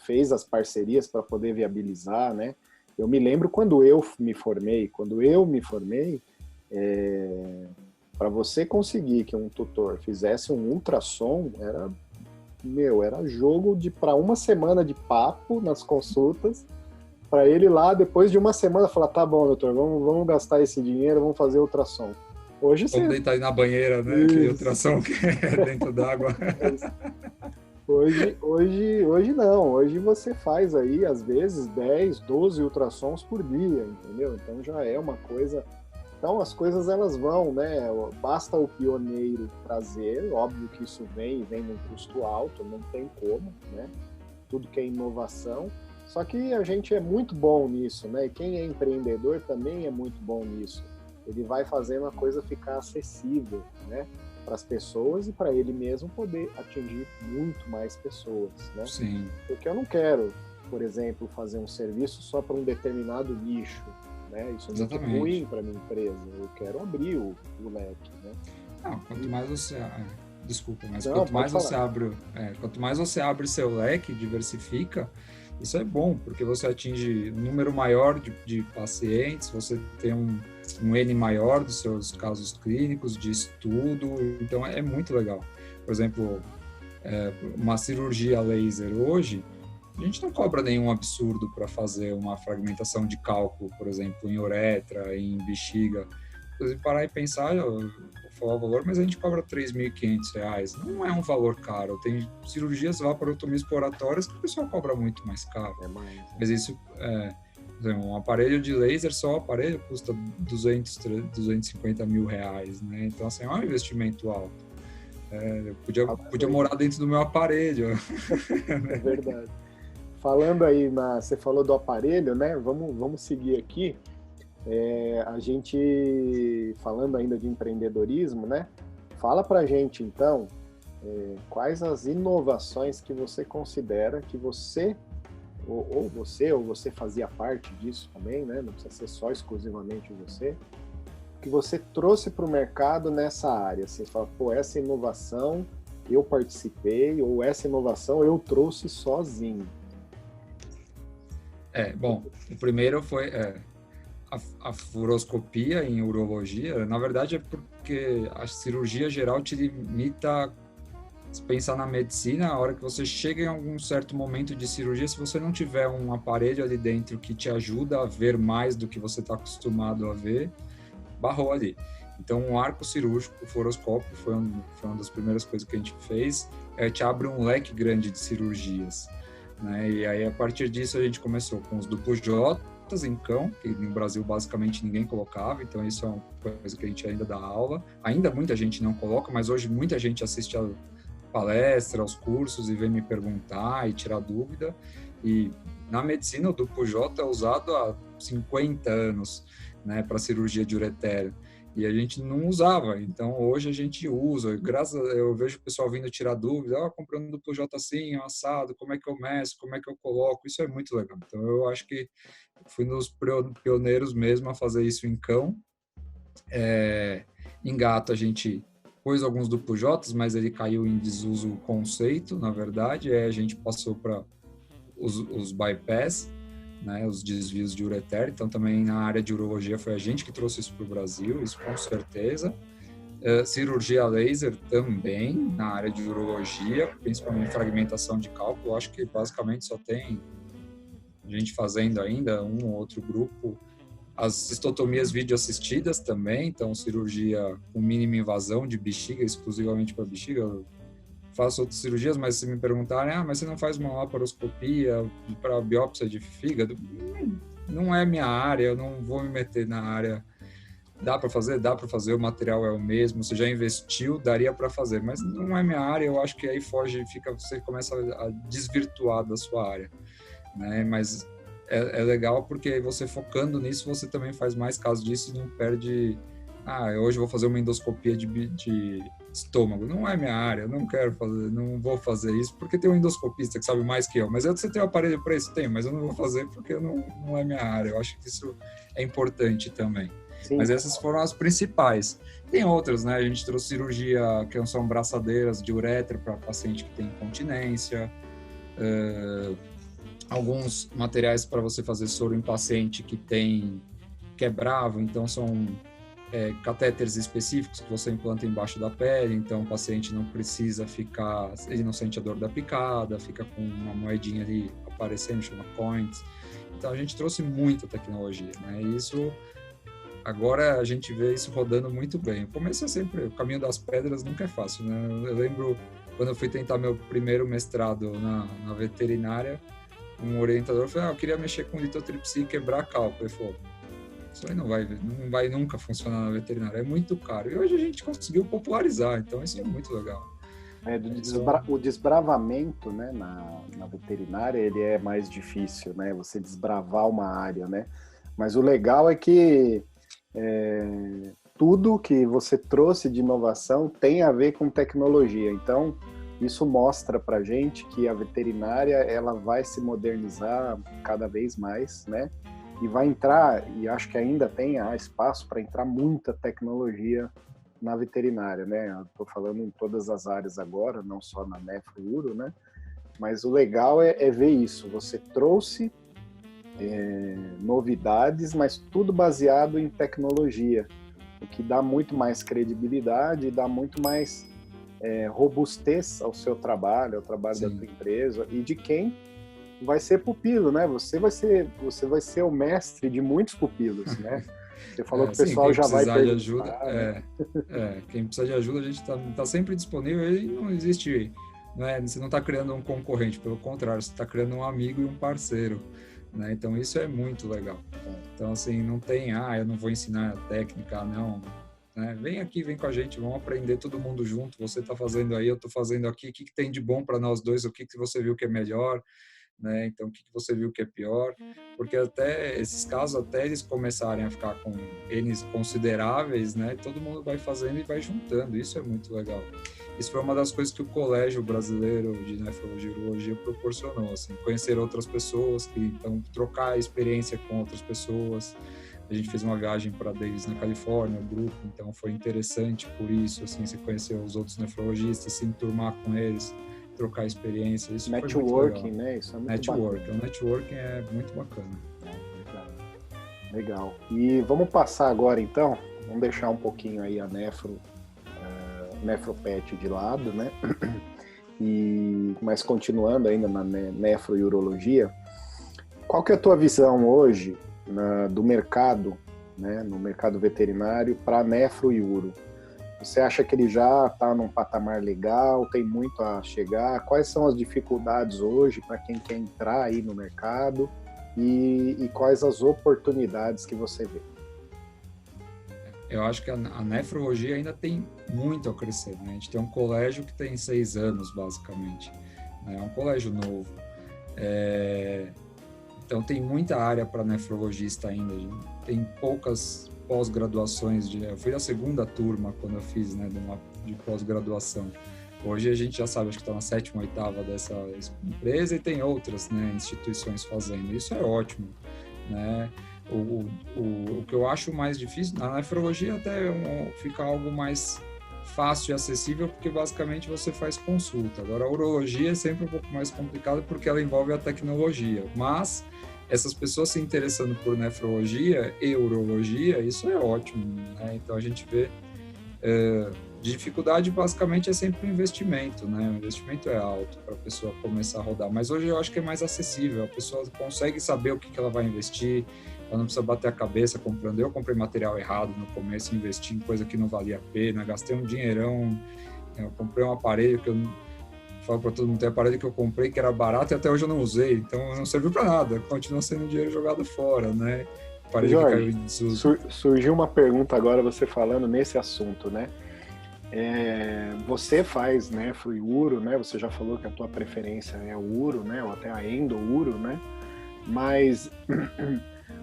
fez as parcerias para poder viabilizar, né? Eu me lembro quando eu me formei, para você conseguir que um tutor fizesse um ultrassom, era jogo para uma semana de papo nas consultas, para ele lá, depois de uma semana, falar, tá bom, doutor, vamos gastar esse dinheiro, vamos fazer ultrassom. Hoje você... Vamos deitar aí na banheira, né? Aquele ultrassom que é dentro d'água. Hoje não. Hoje você faz aí, às vezes, 10, 12 ultrassons por dia, entendeu? Então já é uma coisa... Então as coisas elas vão, né? Basta o pioneiro trazer, óbvio que isso vem num custo alto, não tem como, né? Tudo que é inovação. Só que a gente é muito bom nisso, né? E quem é empreendedor também é muito bom nisso. Ele vai fazendo a coisa ficar acessível, né? as pessoas e para ele mesmo poder atingir muito mais pessoas, né? Sim. Porque eu não quero, por exemplo, fazer um serviço só para um determinado nicho, né? Isso é muito ruim para minha empresa. Eu quero abrir o leque, né? Não, quanto mais você... Desculpa, mas Não, quanto mais você abre seu leque, diversifica, isso é bom, porque você atinge um número maior de pacientes, você tem um N maior dos seus casos clínicos, de estudo, então é muito legal. Por exemplo, uma cirurgia laser hoje, a gente não cobra nenhum absurdo para fazer uma fragmentação de cálculo, por exemplo, em uretra, em bexiga. Inclusive, parar e pensar, eu vou falar o valor, mas a gente cobra R$3.500. Não é um valor caro. Tem cirurgias laparotomia exploratórias que o pessoal cobra muito mais caro. Mas isso, um aparelho de laser, só o aparelho custa 250 mil reais, né? Então, assim, é um investimento alto. Eu podia morar dentro do meu aparelho. É verdade. Falando aí, você falou do aparelho, né? Vamos seguir aqui. A gente, falando ainda de empreendedorismo, né? Fala pra gente, então, quais as inovações que você considera que você, ou você fazia parte disso também, né? Não precisa ser só exclusivamente você, que você trouxe para o mercado nessa área. Você fala, pô, essa inovação eu participei, ou essa inovação eu trouxe sozinho. Bom, o primeiro foi... A furoscopia em urologia, na verdade, é porque a cirurgia geral te limita a pensar na medicina. A hora que você chega em algum certo momento de cirurgia, se você não tiver um aparelho ali dentro que te ajuda a ver mais do que você está acostumado a ver, barrou ali. Então, um arco cirúrgico, o furoscópio, foi uma das primeiras coisas que a gente fez, te abre um leque grande de cirurgias, né? E aí, a partir disso, a gente começou com os duplos J, em cão, que no Brasil basicamente ninguém colocava, então isso é uma coisa que a gente ainda dá aula. Ainda muita gente não coloca, mas hoje muita gente assiste a palestra, aos cursos e vem me perguntar e tirar dúvida. E na medicina o duplo J é usado há 50 anos, né, para cirurgia de uretério. E a gente não usava, então hoje a gente usa. Eu vejo o pessoal vindo tirar dúvida, comprando duplo J assim, assado, como é que eu meço, como é que eu coloco, isso é muito legal. Então eu acho que fui nos pioneiros mesmo a fazer isso em cão. Em gato a gente pôs alguns duplo J's, mas ele caiu em desuso o conceito, na verdade, aí a gente passou para os bypass, né, os desvios de ureter. Então também na área de urologia foi a gente que trouxe isso para o Brasil, isso com certeza. Cirurgia laser também na área de urologia, principalmente fragmentação de cálculo. Acho que basicamente só tem gente fazendo ainda, um ou outro grupo. As cistotomias videoassistidas também, então cirurgia com mínima invasão de bexiga, exclusivamente para bexiga. Eu faço outras cirurgias, mas se me perguntarem, mas você não faz uma laparoscopia para biópsia de fígado? Não é minha área, eu não vou me meter na área. Dá para fazer? Dá para fazer, o material é o mesmo, você já investiu, daria para fazer, mas não é minha área, eu acho que aí você começa a desvirtuar da sua área, né? Mas é legal porque você focando nisso, você também faz mais caso disso e não perde... hoje eu vou fazer uma endoscopia de estômago. Não é minha área, eu não quero fazer, não vou fazer isso, porque tem um endoscopista que sabe mais que eu. Mas você tem um aparelho para isso? Tenho, mas eu não vou fazer porque não é minha área. Eu acho que isso é importante também. Sim. Mas essas foram as principais. Tem outras, né? A gente trouxe cirurgia, que são braçadeiras de uretra para paciente que tem incontinência, alguns materiais para você fazer soro em paciente que é bravo, então são catéteres específicos que você implanta embaixo da pele, então o paciente não precisa ele não sente a dor da picada, fica com uma moedinha ali aparecendo, chama coins. Então a gente trouxe muita tecnologia, né? E isso, agora a gente vê isso rodando muito bem. O começo é sempre, o caminho das pedras nunca é fácil, né? Eu lembro quando eu fui tentar meu primeiro mestrado na veterinária, um orientador falou, eu queria mexer com litotripsia e quebrar cálculo. Ele falou, isso aí não vai nunca funcionar na veterinária, é muito caro. E hoje a gente conseguiu popularizar, então isso é muito legal. O desbravamento, né, na veterinária, ele é mais difícil, né, você desbravar uma área, né, mas o legal é que tudo que você trouxe de inovação tem a ver com tecnologia. Então, isso mostra para a gente que a veterinária ela vai se modernizar cada vez mais, né? E vai entrar, e acho que ainda tem espaço para entrar muita tecnologia na veterinária, né? Estou falando em todas as áreas agora, não só na Nefro e Uro, né? Mas o legal é ver isso. Você trouxe novidades, mas tudo baseado em tecnologia, o que dá muito mais credibilidade e dá muito mais robustez ao seu trabalho, ao trabalho da sua empresa e de quem vai ser pupilo, né? Você vai ser o mestre de muitos pupilos, né? Você falou que o pessoal já vai perguntar. De ajuda, quem precisa de ajuda, a gente tá sempre disponível e não existe, né? Você não está criando um concorrente, pelo contrário, você está criando um amigo e um parceiro, né? Então isso é muito legal. Então assim, não tem, eu não vou ensinar a técnica, não. Né? Vem aqui, vem com a gente, vamos aprender todo mundo junto. Você está fazendo aí, eu estou fazendo aqui. O que tem de bom para nós dois? O que você viu que é melhor? Né? Então, o que você viu que é pior? Porque até esses casos, até eles começarem a ficar com N's consideráveis, né? Todo mundo vai fazendo e vai juntando. Isso é muito legal. Isso foi uma das coisas que o Colégio Brasileiro de Nefrologia e Urologia proporcionou, assim, conhecer outras pessoas, então trocar experiência com outras pessoas. A gente fez uma viagem para Davis, na Califórnia, o grupo, então foi interessante por isso, assim, você conhecer os outros nefrologistas, se enturmar com eles, trocar experiência, isso foi muito legal. Networking, né? Isso é muito bacana. O networking é muito bacana. Legal. E vamos passar agora, então, vamos deixar um pouquinho aí a nefropet de lado, né? Mas continuando ainda na nefro e urologia, qual que é a tua visão hoje do mercado, né, no mercado veterinário para nefro e uro? Você acha que ele já está num patamar legal, tem muito a chegar? Quais são as dificuldades hoje para quem quer entrar aí no mercado e quais as oportunidades que você vê? Eu acho que a nefrologia ainda tem muito a crescer, né? A gente tem um colégio que tem 6 anos, basicamente, né? É um colégio novo. Então, tem muita área para nefrologista ainda. Tem poucas pós-graduações. Eu fui da segunda turma quando eu fiz, né, de pós-graduação. Hoje a gente já sabe, acho que está na 7ª, 8ª dessa empresa e tem outras, né, instituições fazendo. Isso é ótimo, né? O que eu acho mais difícil, na nefrologia até fica algo mais fácil e acessível, porque basicamente você faz consulta. Agora, a urologia é sempre um pouco mais complicado porque ela envolve a tecnologia, mas essas pessoas se interessando por nefrologia e urologia, isso é ótimo, né? Então a gente vê dificuldade basicamente é sempre o investimento, né? O investimento é alto para a pessoa começar a rodar, mas hoje eu acho que é mais acessível, a pessoa consegue saber o que ela vai investir, ela não precisa bater a cabeça comprando. Eu comprei material errado no começo, investi em coisa que não valia a pena, gastei um dinheirão, eu comprei um aparelho que eu falo para todo mundo, tem aparelho que eu comprei que era barato e até hoje eu não usei, então não serviu para nada, continua sendo dinheiro jogado fora, né? Aparelho Jorge, que caiu em desuso. Surgiu uma pergunta agora, você falando nesse assunto, né? Você faz nefro e uro, né? Você já falou que a tua preferência é o uro, né? Ou até a endo-uro, né? Mas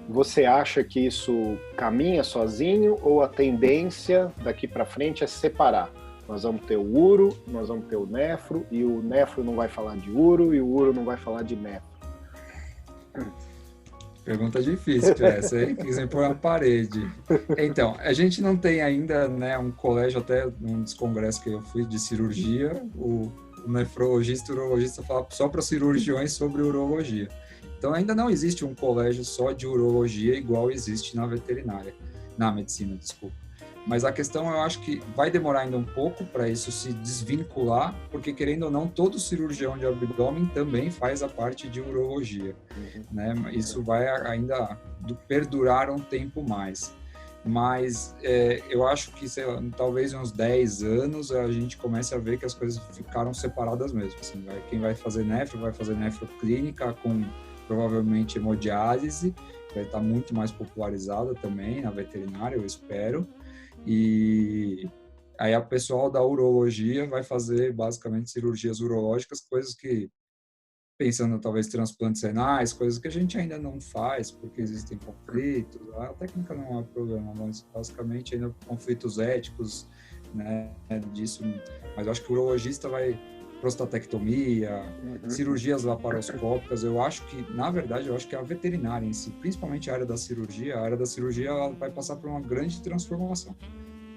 você acha que isso caminha sozinho ou a tendência daqui para frente é separar? Nós vamos ter o uro, nós vamos ter o nefro, e o nefro não vai falar de uro e o uro não vai falar de nefro. Pergunta difícil essa, hein? Quis pôr na parede. Então, a gente não tem ainda, né, um colégio, até num dos congressos que eu fui de cirurgia, o nefrologista e o urologista fala só para cirurgiões sobre urologia. Então, ainda não existe um colégio só de urologia igual existe na veterinária, na medicina, desculpa. Mas a questão, eu acho que vai demorar ainda um pouco para isso se desvincular, porque, querendo ou não, todo cirurgião de abdômen também faz a parte de urologia, né? Isso vai ainda perdurar um tempo mais. Mas eu acho que, sei lá, talvez em uns 10 anos a gente comece a ver que as coisas ficaram separadas mesmo. Assim, quem vai fazer nefroclínica com provavelmente hemodiálise, vai estar muito mais popularizada também na veterinária, eu espero. E aí a pessoal da urologia vai fazer basicamente cirurgias urológicas, coisas que pensando talvez transplantes renais, coisas que a gente ainda não faz porque existem conflitos. A técnica não é problema, mas basicamente ainda conflitos éticos, né, disso. Mas eu acho que o urologista vai prostatectomia, cirurgias laparoscópicas. Eu acho que, na verdade, eu acho que a veterinária em si, principalmente a área da cirurgia, ela vai passar por uma grande transformação.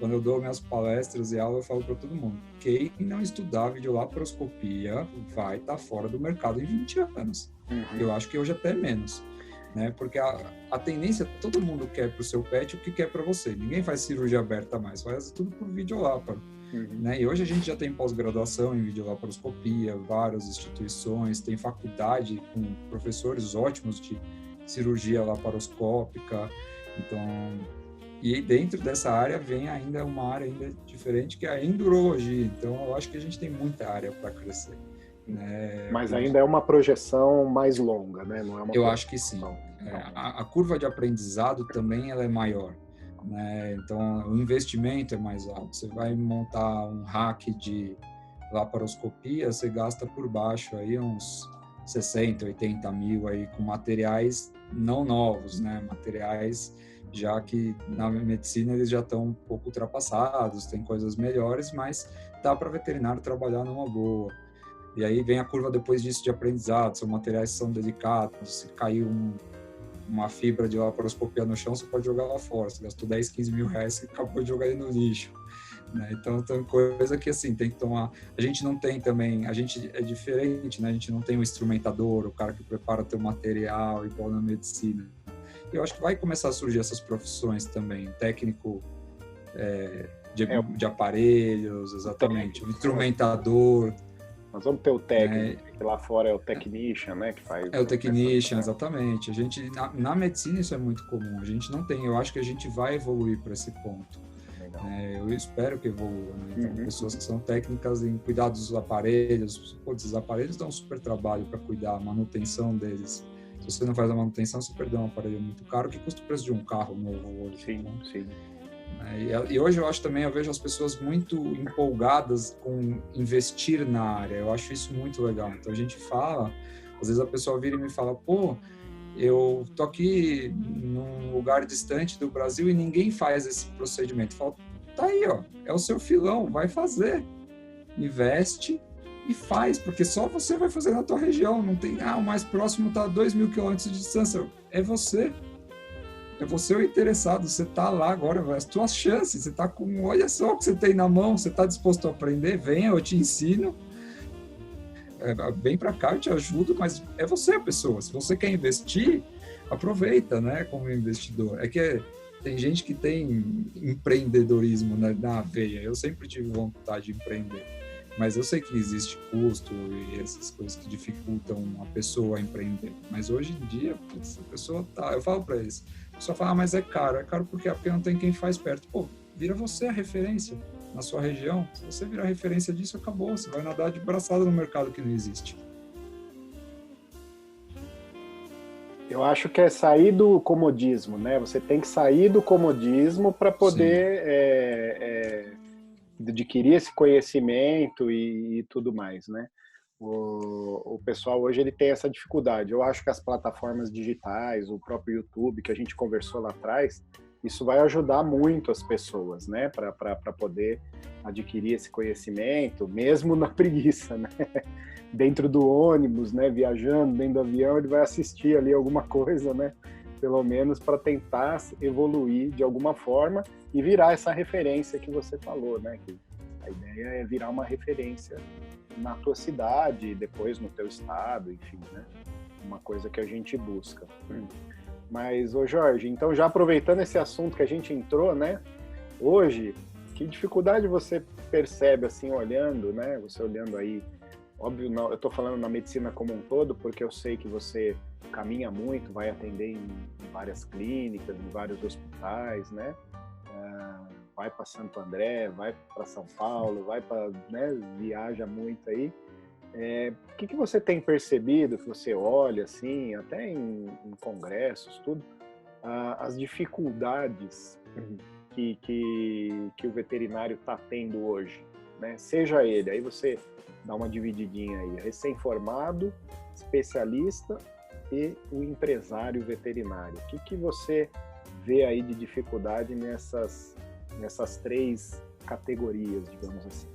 Quando eu dou minhas palestras e aula, eu falo para todo mundo: quem não estudar videolaparoscopia vai estar fora do mercado em 20 anos. Eu acho que hoje até menos, né? Porque a tendência, todo mundo quer para o seu pet o que quer para você. Ninguém faz cirurgia aberta mais, faz tudo por videolaparo. Né? E hoje a gente já tem pós-graduação em videolaparoscopia, várias instituições, tem faculdade com professores ótimos de cirurgia laparoscópica. Então, e dentro dessa área vem ainda uma área ainda diferente, que é a endurologia. Então, eu acho que a gente tem muita área para crescer. Né? Mas ainda é uma projeção mais longa, né? Não é uma Eu acho que sim. A curva de aprendizado também ela é maior. Né? Então, o investimento é mais alto. Você vai montar um rack de laparoscopia, você gasta por baixo aí uns 60, 80 mil aí com materiais não novos, né? Materiais já que na medicina eles já estão um pouco ultrapassados, tem coisas melhores, mas dá para veterinário trabalhar numa boa. E aí vem a curva depois disso de aprendizado, são materiais que são delicados, se cair uma fibra de laparoscopia no chão, você pode jogar lá fora, você gastou 10, 15 mil reais, você acabou de jogar ele no lixo. Né? Então, tem coisa que, assim, tem que tomar... A gente não tem também... A gente é diferente, né? A gente não tem o instrumentador, o cara que prepara teu material, igual na medicina. Eu acho que vai começar a surgir essas profissões também, técnico de aparelhos, exatamente, o instrumentador. Nós vamos ter o técnico, que lá fora é o technician, né, que faz... É o technician, exatamente. A gente, na medicina isso é muito comum, a gente não tem, eu acho que a gente vai evoluir para esse ponto. Eu espero que evolua, né? Então, pessoas que são técnicas em cuidar dos aparelhos, os aparelhos dão um super trabalho para cuidar, a manutenção deles. Se você não faz a manutenção, você perdeu um aparelho muito caro, que custa o preço de um carro novo hoje. Sim, né? Sim. E hoje eu acho também, eu vejo as pessoas muito empolgadas com investir na área. Eu acho isso muito legal. Então a gente fala, às vezes a pessoa vira e me fala: pô, eu tô aqui num lugar distante do Brasil e ninguém faz esse procedimento. Eu falo: tá aí, ó, é o seu filão, vai fazer. Investe e faz, porque só você vai fazer na tua região. Não tem, o mais próximo está a 2.000 quilômetros de distância. É você o interessado, você está lá agora, as tuas chances, você está com, olha só o que você tem na mão, você está disposto a aprender, venha, eu te ensino, vem para cá, eu te ajudo, mas é você a pessoa. Se você quer investir, aproveita, né, como investidor. É que tem gente que tem empreendedorismo na veia, eu sempre tive vontade de empreender, mas eu sei que existe custo e essas coisas que dificultam a pessoa a empreender, mas hoje em dia, a pessoa tá, eu falo para eles, a pessoa fala: mas é caro porque não tem quem faz perto. Pô, vira você a referência na sua região. Se você virar referência disso, acabou, você vai nadar de braçada no mercado que não existe. Eu acho que é sair do comodismo, né? Você tem que sair do comodismo para poder adquirir esse conhecimento e tudo mais, né? O pessoal hoje ele tem essa dificuldade. Eu acho que as plataformas digitais, o próprio YouTube, que a gente conversou lá atrás, isso vai ajudar muito as pessoas, né? Para poder adquirir esse conhecimento, mesmo na preguiça, né? Dentro do ônibus, né? Viajando dentro do avião, ele vai assistir ali alguma coisa, né? Pelo menos para tentar evoluir de alguma forma e virar essa referência que você falou, né? Que a ideia é virar uma referência na tua cidade, depois no teu estado, enfim, né? Uma coisa que a gente busca. Mas, ô Jorge, então já aproveitando esse assunto que a gente entrou, né? Hoje, que dificuldade você percebe, assim, olhando, né? Você olhando aí, óbvio, não, eu tô falando na medicina como um todo, porque eu sei que você caminha muito, vai atender em várias clínicas, em vários hospitais, né? Vai para Santo André, vai para São Paulo, vai para, né, viaja muito aí. O que você tem percebido, que você olha assim, até em congressos, tudo, as dificuldades que o veterinário está tendo hoje? né? Seja ele, aí você dá uma divididinha aí, recém-formado, especialista e o empresário veterinário. O que você vê aí de dificuldade nessas 3 categorias, digamos assim?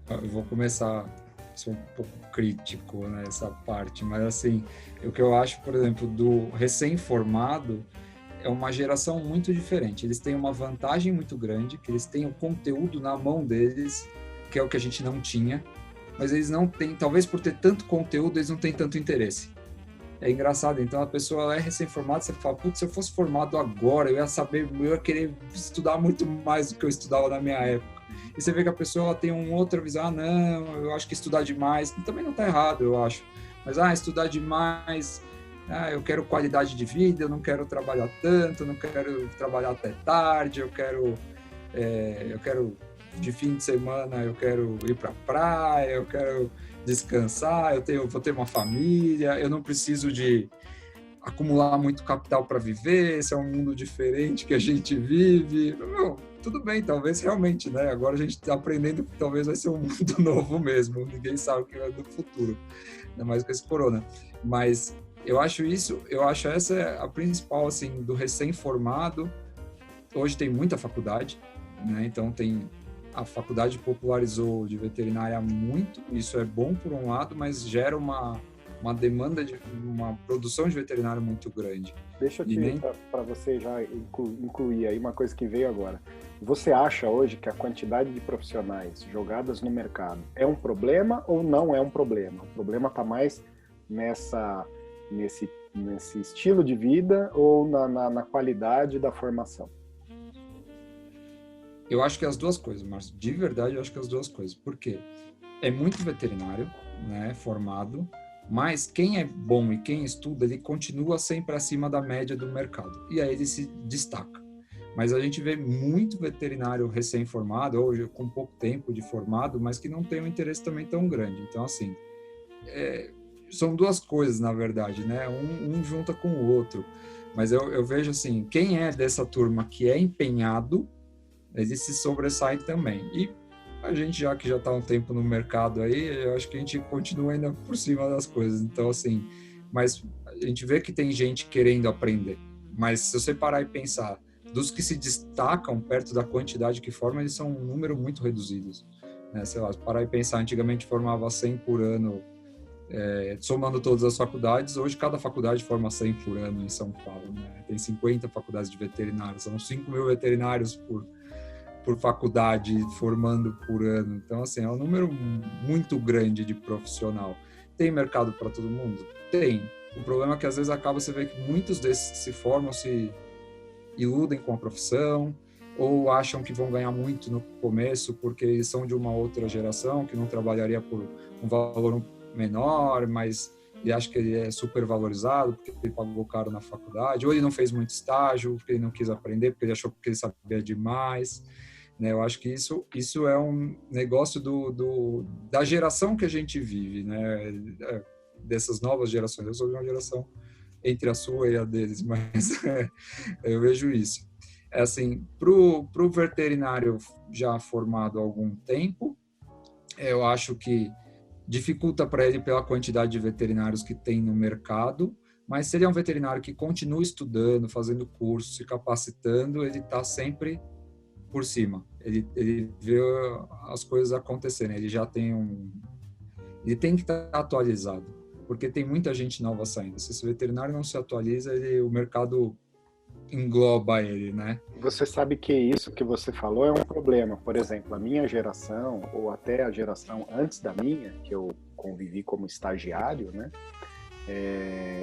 Eu vou começar a ser um pouco crítico nessa parte, mas assim, o que eu acho, por exemplo, do recém-formado é uma geração muito diferente. Eles têm uma vantagem muito grande, que eles têm o conteúdo na mão deles, que é o que a gente não tinha, mas eles não têm, talvez por ter tanto conteúdo, eles não têm tanto interesse. É engraçado, então a pessoa ela é recém-formada, você fala, putz, se eu fosse formado agora, eu ia querer estudar muito mais do que eu estudava na minha época. E você vê que a pessoa ela tem uma outra visão, não, eu acho que estudar demais, também não está errado, eu acho, mas estudar demais, eu quero qualidade de vida, eu não quero trabalhar tanto, eu não quero trabalhar até tarde, eu quero de fim de semana, eu quero ir para a praia, eu quero descansar, eu vou ter uma família, eu não preciso de acumular muito capital para viver, esse é um mundo diferente que a gente vive. Não, tudo bem, talvez realmente, né? Agora a gente está aprendendo que talvez vai ser um mundo novo mesmo, ninguém sabe o que vai do futuro, ainda mais com esse corona. Mas eu acho essa é a principal, assim, do recém-formado. Hoje tem muita faculdade, né? Então a faculdade popularizou de veterinária muito, isso é bom por um lado, mas gera uma demanda de uma produção de veterinário muito grande. Deixa eu para você já incluir aí uma coisa que veio agora. Você acha hoje que a quantidade de profissionais jogadas no mercado é um problema ou não é um problema? O problema está mais nesse estilo de vida ou na qualidade da formação? Eu acho que as duas coisas, Márcio. De verdade, eu acho que as duas coisas. Por quê? É muito veterinário, né, formado, mas quem é bom e quem estuda, ele continua sempre acima da média do mercado. E aí ele se destaca. Mas a gente vê muito veterinário recém-formado, ou com pouco tempo de formado, mas que não tem um interesse também tão grande. Então, assim, são duas coisas, na verdade, né? Um junta com o outro. Mas eu vejo, assim, quem é dessa turma que é empenhado, ele se sobressai também. E a gente, já está um tempo no mercado aí, eu acho que a gente continua ainda por cima das coisas. Então, assim, mas a gente vê que tem gente querendo aprender. Mas se você parar e pensar, dos que se destacam perto da quantidade que formam, eles são um número muito reduzidos. Né? Sei lá, se parar e pensar, antigamente formava 100 por ano, somando todas as faculdades, hoje cada faculdade forma 100 por ano em São Paulo. Né? Tem 50 faculdades de veterinários, são 5 mil veterinários por faculdade formando por ano. Então, assim, é um número muito grande de profissional. Tem mercado para todo mundo? Tem. O problema é que, às vezes, você vê que muitos desses se formam, se iludem com a profissão, ou acham que vão ganhar muito no começo porque eles são de uma outra geração, que não trabalharia por um valor menor, mas ele acha que ele é super valorizado porque ele pagou caro na faculdade, ou ele não fez muito estágio, porque ele não quis aprender, porque ele achou que ele sabia demais. Né? Eu acho que isso é um negócio da geração que a gente vive, né? Dessas novas gerações. Eu sou de uma geração entre a sua e a deles, mas eu vejo isso. Assim, pro veterinário já formado há algum tempo, eu acho que dificulta para ele pela quantidade de veterinários que tem no mercado, mas se ele é um veterinário que continua estudando, fazendo curso, se capacitando, ele está sempre por cima. Ele vê as coisas acontecerem, ele já tem ele tem que estar atualizado, porque tem muita gente nova saindo. Se esse veterinário não se atualiza, o mercado engloba ele, né? Você sabe que isso que você falou é um problema. Por exemplo, a minha geração, ou até a geração antes da minha, que eu convivi como estagiário, né?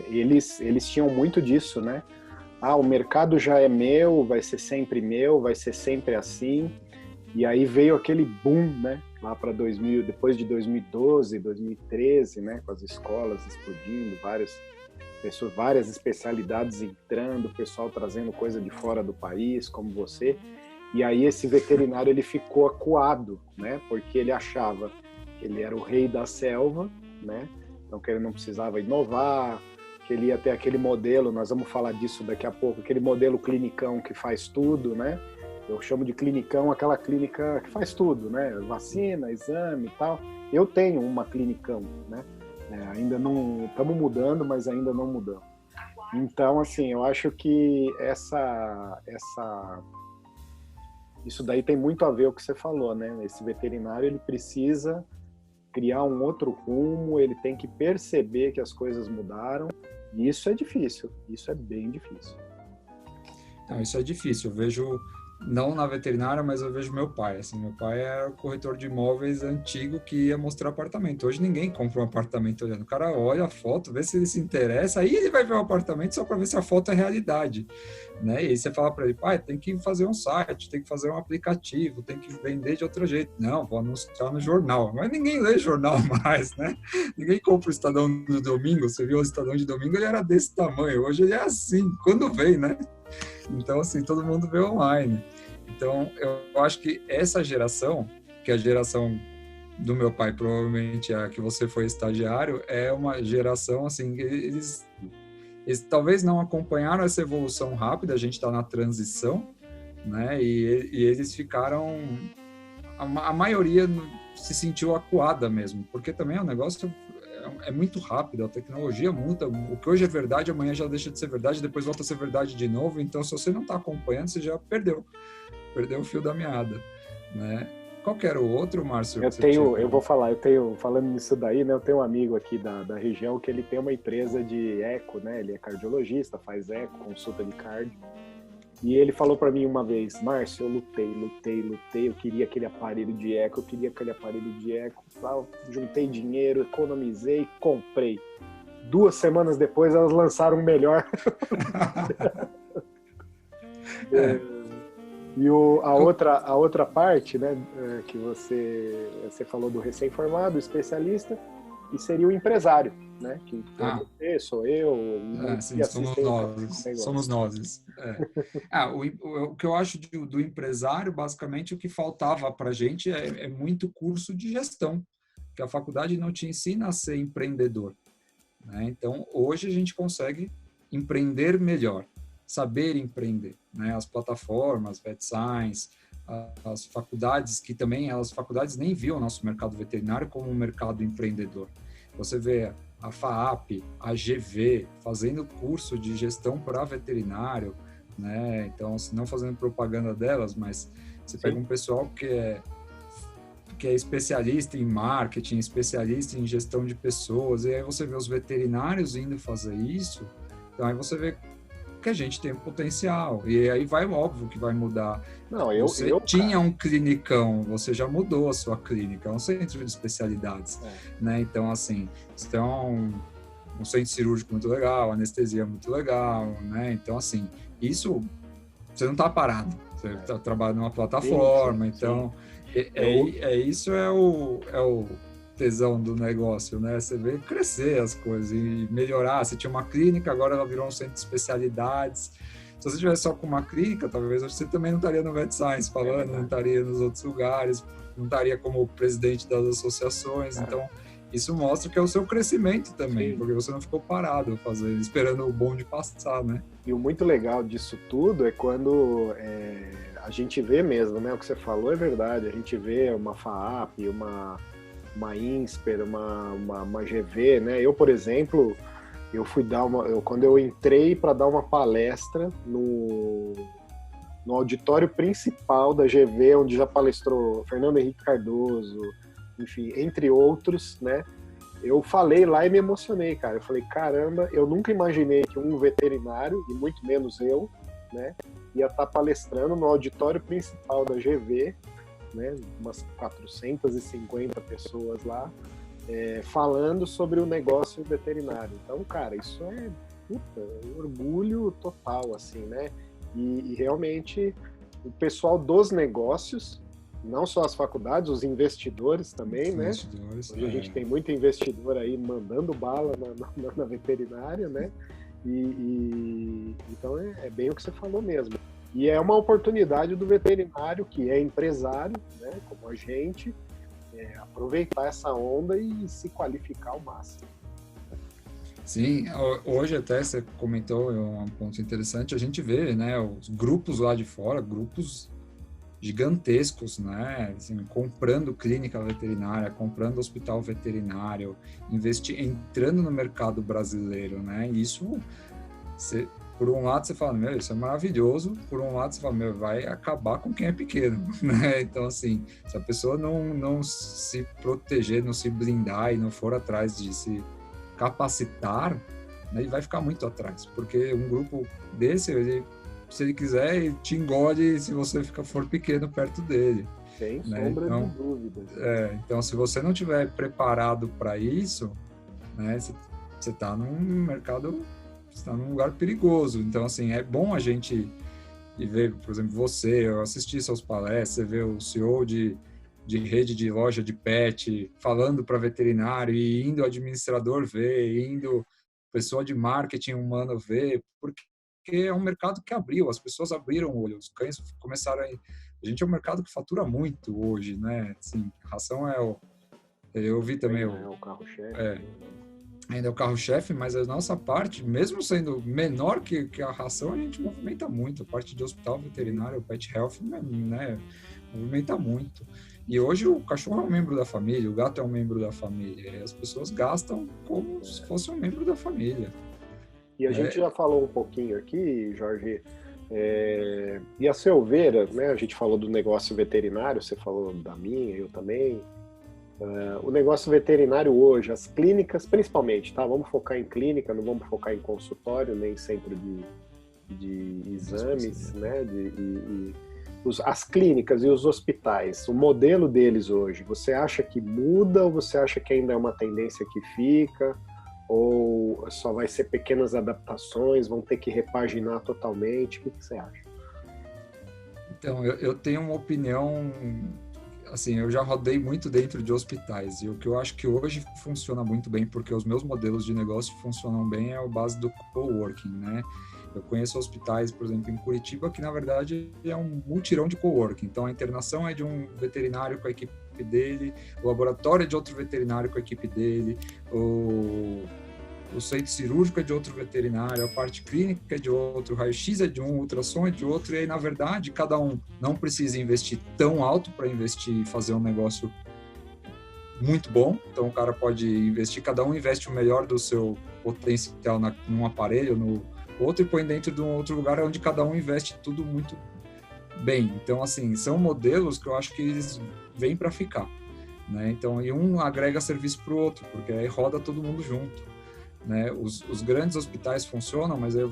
Eles tinham muito disso, né? O mercado já é meu, vai ser sempre assim. E aí veio aquele boom, né? Lá para depois de 2012, 2013, né? Com as escolas explodindo, várias especialidades entrando, o pessoal trazendo coisa de fora do país, como você. E aí esse veterinário ele ficou acuado, né? Porque ele achava que ele era o rei da selva, né? Então que ele não precisava inovar, que ele ia ter aquele modelo, nós vamos falar disso daqui a pouco, aquele modelo clinicão que faz tudo, né? Eu chamo de clinicão aquela clínica que faz tudo, né? Vacina, exame e tal. Eu tenho uma clinicão, né? Ainda não estamos mudando, mas ainda não mudamos. Então, assim, eu acho que isso daí tem muito a ver com o que você falou, né? Esse veterinário, ele precisa criar um outro rumo, ele tem que perceber que as coisas mudaram, e isso é difícil, isso é bem difícil. Não, isso é difícil, eu vejo, não na veterinária, mas eu vejo meu pai, assim, meu pai era o corretor de imóveis antigo que ia mostrar apartamento. Hoje ninguém compra um apartamento olhando, o cara olha a foto, vê se ele se interessa, aí ele vai ver o apartamento só para ver se a foto é realidade, né? E aí você fala para ele, pai, tem que fazer um site, tem que fazer um aplicativo, tem que vender de outro jeito. Não, vou anunciar no jornal. Mas ninguém lê jornal mais, né? Ninguém compra o Estadão do domingo, você viu o Estadão de domingo, ele era desse tamanho, hoje ele é assim, quando vem, né? Então, assim, todo mundo vê online. Então, eu acho que essa geração, que é a geração do meu pai, provavelmente a que você foi estagiário, é uma geração, assim, eles talvez não acompanharam essa evolução rápida, a gente está na transição, né? E eles ficaram... A maioria se sentiu acuada mesmo, porque também o negócio é muito rápido, a tecnologia muda, o que hoje é verdade, amanhã já deixa de ser verdade, depois volta a ser verdade de novo, então se você não está acompanhando, você já perdeu o fio da meada, né? Qual que era o outro, Márcio? Eu vou falar, falando nisso daí, né, eu tenho um amigo aqui da região que ele tem uma empresa de eco, né, ele é cardiologista, faz eco, consulta de cardio, e ele falou para mim uma vez, Márcio, eu lutei, eu queria aquele aparelho de eco, tal, juntei dinheiro, economizei, comprei. 2 semanas depois, elas lançaram um melhor. E a outra parte, né, que você falou do recém-formado, especialista, e seria o empresário, né? Que você, sou eu, sim, somos nós. O que eu acho do empresário, basicamente, o que faltava para a gente é muito curso de gestão, que a faculdade não te ensina a ser empreendedor, né? Então, hoje a gente consegue empreender melhor, saber empreender, né? As plataformas, VetScience, as faculdades que também, as faculdades nem viam o nosso mercado veterinário como um mercado empreendedor. Você vê a FAAP, a GV, fazendo curso de gestão para veterinário, né? Então, se não fazendo propaganda delas, mas você pega um pessoal que é especialista em marketing, especialista em gestão de pessoas, e aí você vê os veterinários indo fazer isso, então aí você vê que a gente tem um potencial, e aí óbvio que vai mudar. Você tinha um clinicão, você já mudou a sua clínica, é um centro de especialidades, né? Então, assim, você tem um centro cirúrgico muito legal, anestesia muito legal, né? Então, assim, isso, você não está parado, você está trabalhando numa plataforma, sim. Então, isso é o tesão do negócio, né? Você vê crescer as coisas e melhorar. Você tinha uma clínica, agora ela virou um centro de especialidades. Se você tivesse só com uma clínica, talvez você também não estaria no VetScience falando, não estaria nos outros lugares, não estaria como presidente das associações. Então, isso mostra que é o seu crescimento também, porque você não ficou parado esperando o bonde passar, né? E o muito legal disso tudo é quando a gente vê mesmo, né? O que você falou é verdade. A gente vê uma FAAP, uma INSPER, uma GV, né? Eu, por exemplo, fui quando eu entrei para dar uma palestra no auditório principal da GV, onde já palestrou Fernando Henrique Cardoso, enfim, entre outros, né? Eu falei lá e me emocionei, cara. Eu falei, caramba, eu nunca imaginei que um veterinário, e muito menos eu, né, ia estar palestrando no auditório principal da GV, né, umas 450 pessoas lá, falando sobre o negócio veterinário. Então, cara, isso é um orgulho total, assim, né? E realmente o pessoal dos negócios, não só as faculdades, os investidores também, né? Hoje a gente tem muito investidor aí mandando bala na veterinária, né? Então é bem o que você falou mesmo. E é uma oportunidade do veterinário, que é empresário, né, como a gente, aproveitar essa onda e se qualificar ao máximo. Sim, hoje até você comentou um ponto interessante, a gente vê, né, os grupos lá de fora, grupos gigantescos, né? Assim, comprando clínica veterinária, comprando hospital veterinário, entrando no mercado brasileiro, né? E isso, por um lado você fala, meu, isso é maravilhoso, por um lado você fala, meu, vai acabar com quem é pequeno, né? Então, assim, se a pessoa não se proteger, não se blindar e não for atrás de se capacitar, né, ele vai ficar muito atrás, porque um grupo desse, se ele quiser, ele te engole se você for pequeno perto dele. Sem né? sombra Então, de dúvidas. Então, se você não estiver preparado para isso, né, você está num mercado, você está num lugar perigoso. Então, assim, é bom a gente ver, por exemplo, eu assisti suas palestras, você vê o CEO de rede de loja de pet falando para veterinário e indo administrador ver, indo pessoa de marketing humano ver, porque é um mercado que abriu, as pessoas abriram o olho, os cães começaram a gente é um mercado que fatura muito hoje, né? Assim, ração eu vi também É o carro-chefe. Ainda é o carro-chefe, mas a nossa parte, mesmo sendo menor que a ração, a gente movimenta muito. A parte de hospital veterinário, o pet health, né, movimenta muito. E hoje o cachorro é um membro da família, o gato é um membro da família. E as pessoas gastam como se fosse um membro da família. E a gente já falou um pouquinho aqui, Jorge, e a seu ver, né, a gente falou do negócio veterinário, você falou da minha, eu também. O negócio veterinário hoje, as clínicas principalmente, tá? Vamos focar em clínica, não vamos focar em consultório, nem centro de exames, né? As clínicas e os hospitais, o modelo deles hoje, você acha que muda ou você acha que ainda é uma tendência que fica? Ou só vai ser pequenas adaptações, vão ter que repaginar totalmente? O que você acha? Então, eu tenho uma opinião... Assim, eu já rodei muito dentro de hospitais e o que eu acho que hoje funciona muito bem, porque os meus modelos de negócio funcionam bem, é a base do coworking, né? Eu conheço hospitais, por exemplo, em Curitiba, que na verdade é um mutirão de coworking. Então, a internação é de um veterinário com a equipe dele, o laboratório é de outro veterinário com a equipe dele, o centro cirúrgico é de outro veterinário, a parte clínica é de outro, o raio-x é de um, o ultrassom é de outro, e aí, na verdade, cada um não precisa investir tão alto para investir e fazer um negócio muito bom. Então, o cara pode investir, cada um investe o melhor do seu potencial num aparelho, no outro, e põe dentro de um outro lugar onde cada um investe tudo muito bem. Então, assim, são modelos que eu acho que eles vêm para ficar, né? Então, e um agrega serviço para o outro, porque aí roda todo mundo junto. Né? Os grandes hospitais funcionam, mas eu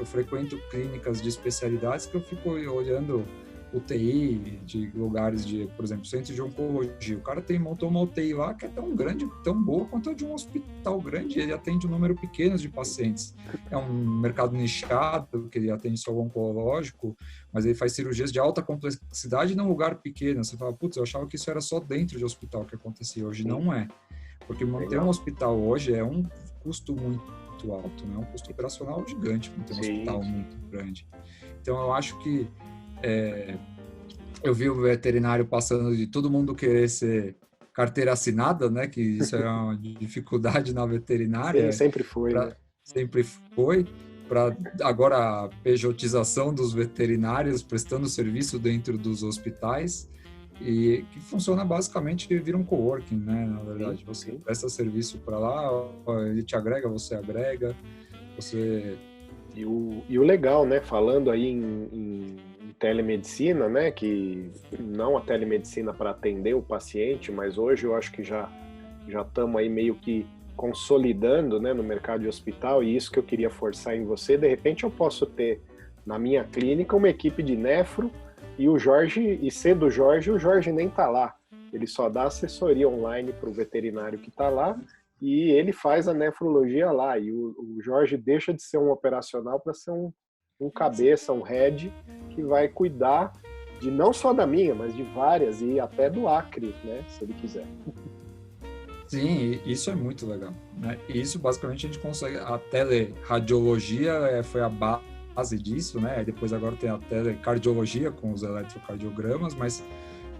frequento clínicas de especialidades que eu fico olhando UTI de lugares por exemplo, centro de oncologia. O cara montou uma UTI lá que é tão grande, tão boa quanto a de um hospital grande. Ele atende um número pequeno de pacientes. É um mercado nichado, que ele atende só o oncológico, mas ele faz cirurgias de alta complexidade num lugar pequeno. Você fala, putz, eu achava que isso era só dentro de hospital que acontecia. Hoje não é. Porque manter um hospital hoje é um custo muito alto, né? Um custo operacional gigante manter um hospital muito grande. Então, eu acho que eu vi o veterinário passando de todo mundo querer ser carteira assinada, né? Que isso é uma dificuldade na veterinária. Sim, sempre foi, né? Sempre foi. Para agora a pejotização dos veterinários prestando serviço dentro dos hospitais. E que funciona basicamente, vira um coworking, né? Na verdade, você presta serviço para lá, ele te agrega, você agrega, você... E o legal, né? Falando aí em telemedicina, né? Que não a telemedicina para atender o paciente, mas hoje eu acho que já estamos aí meio que consolidando, né, no mercado de hospital, e isso que eu queria forçar em você. De repente eu posso ter na minha clínica uma equipe de nefro, e o Jorge, e ser do Jorge, o Jorge nem tá lá. Ele só dá assessoria online para o veterinário que tá lá e ele faz a nefrologia lá. E o Jorge deixa de ser um operacional para ser um cabeça, um head, que vai cuidar de não só da minha, mas de várias e até do Acre, né, se ele quiser. Sim, isso é muito legal, né? E isso basicamente a gente consegue. A teleradiologia foi a base disso, né? Depois agora tem a telecardiologia com os eletrocardiogramas, mas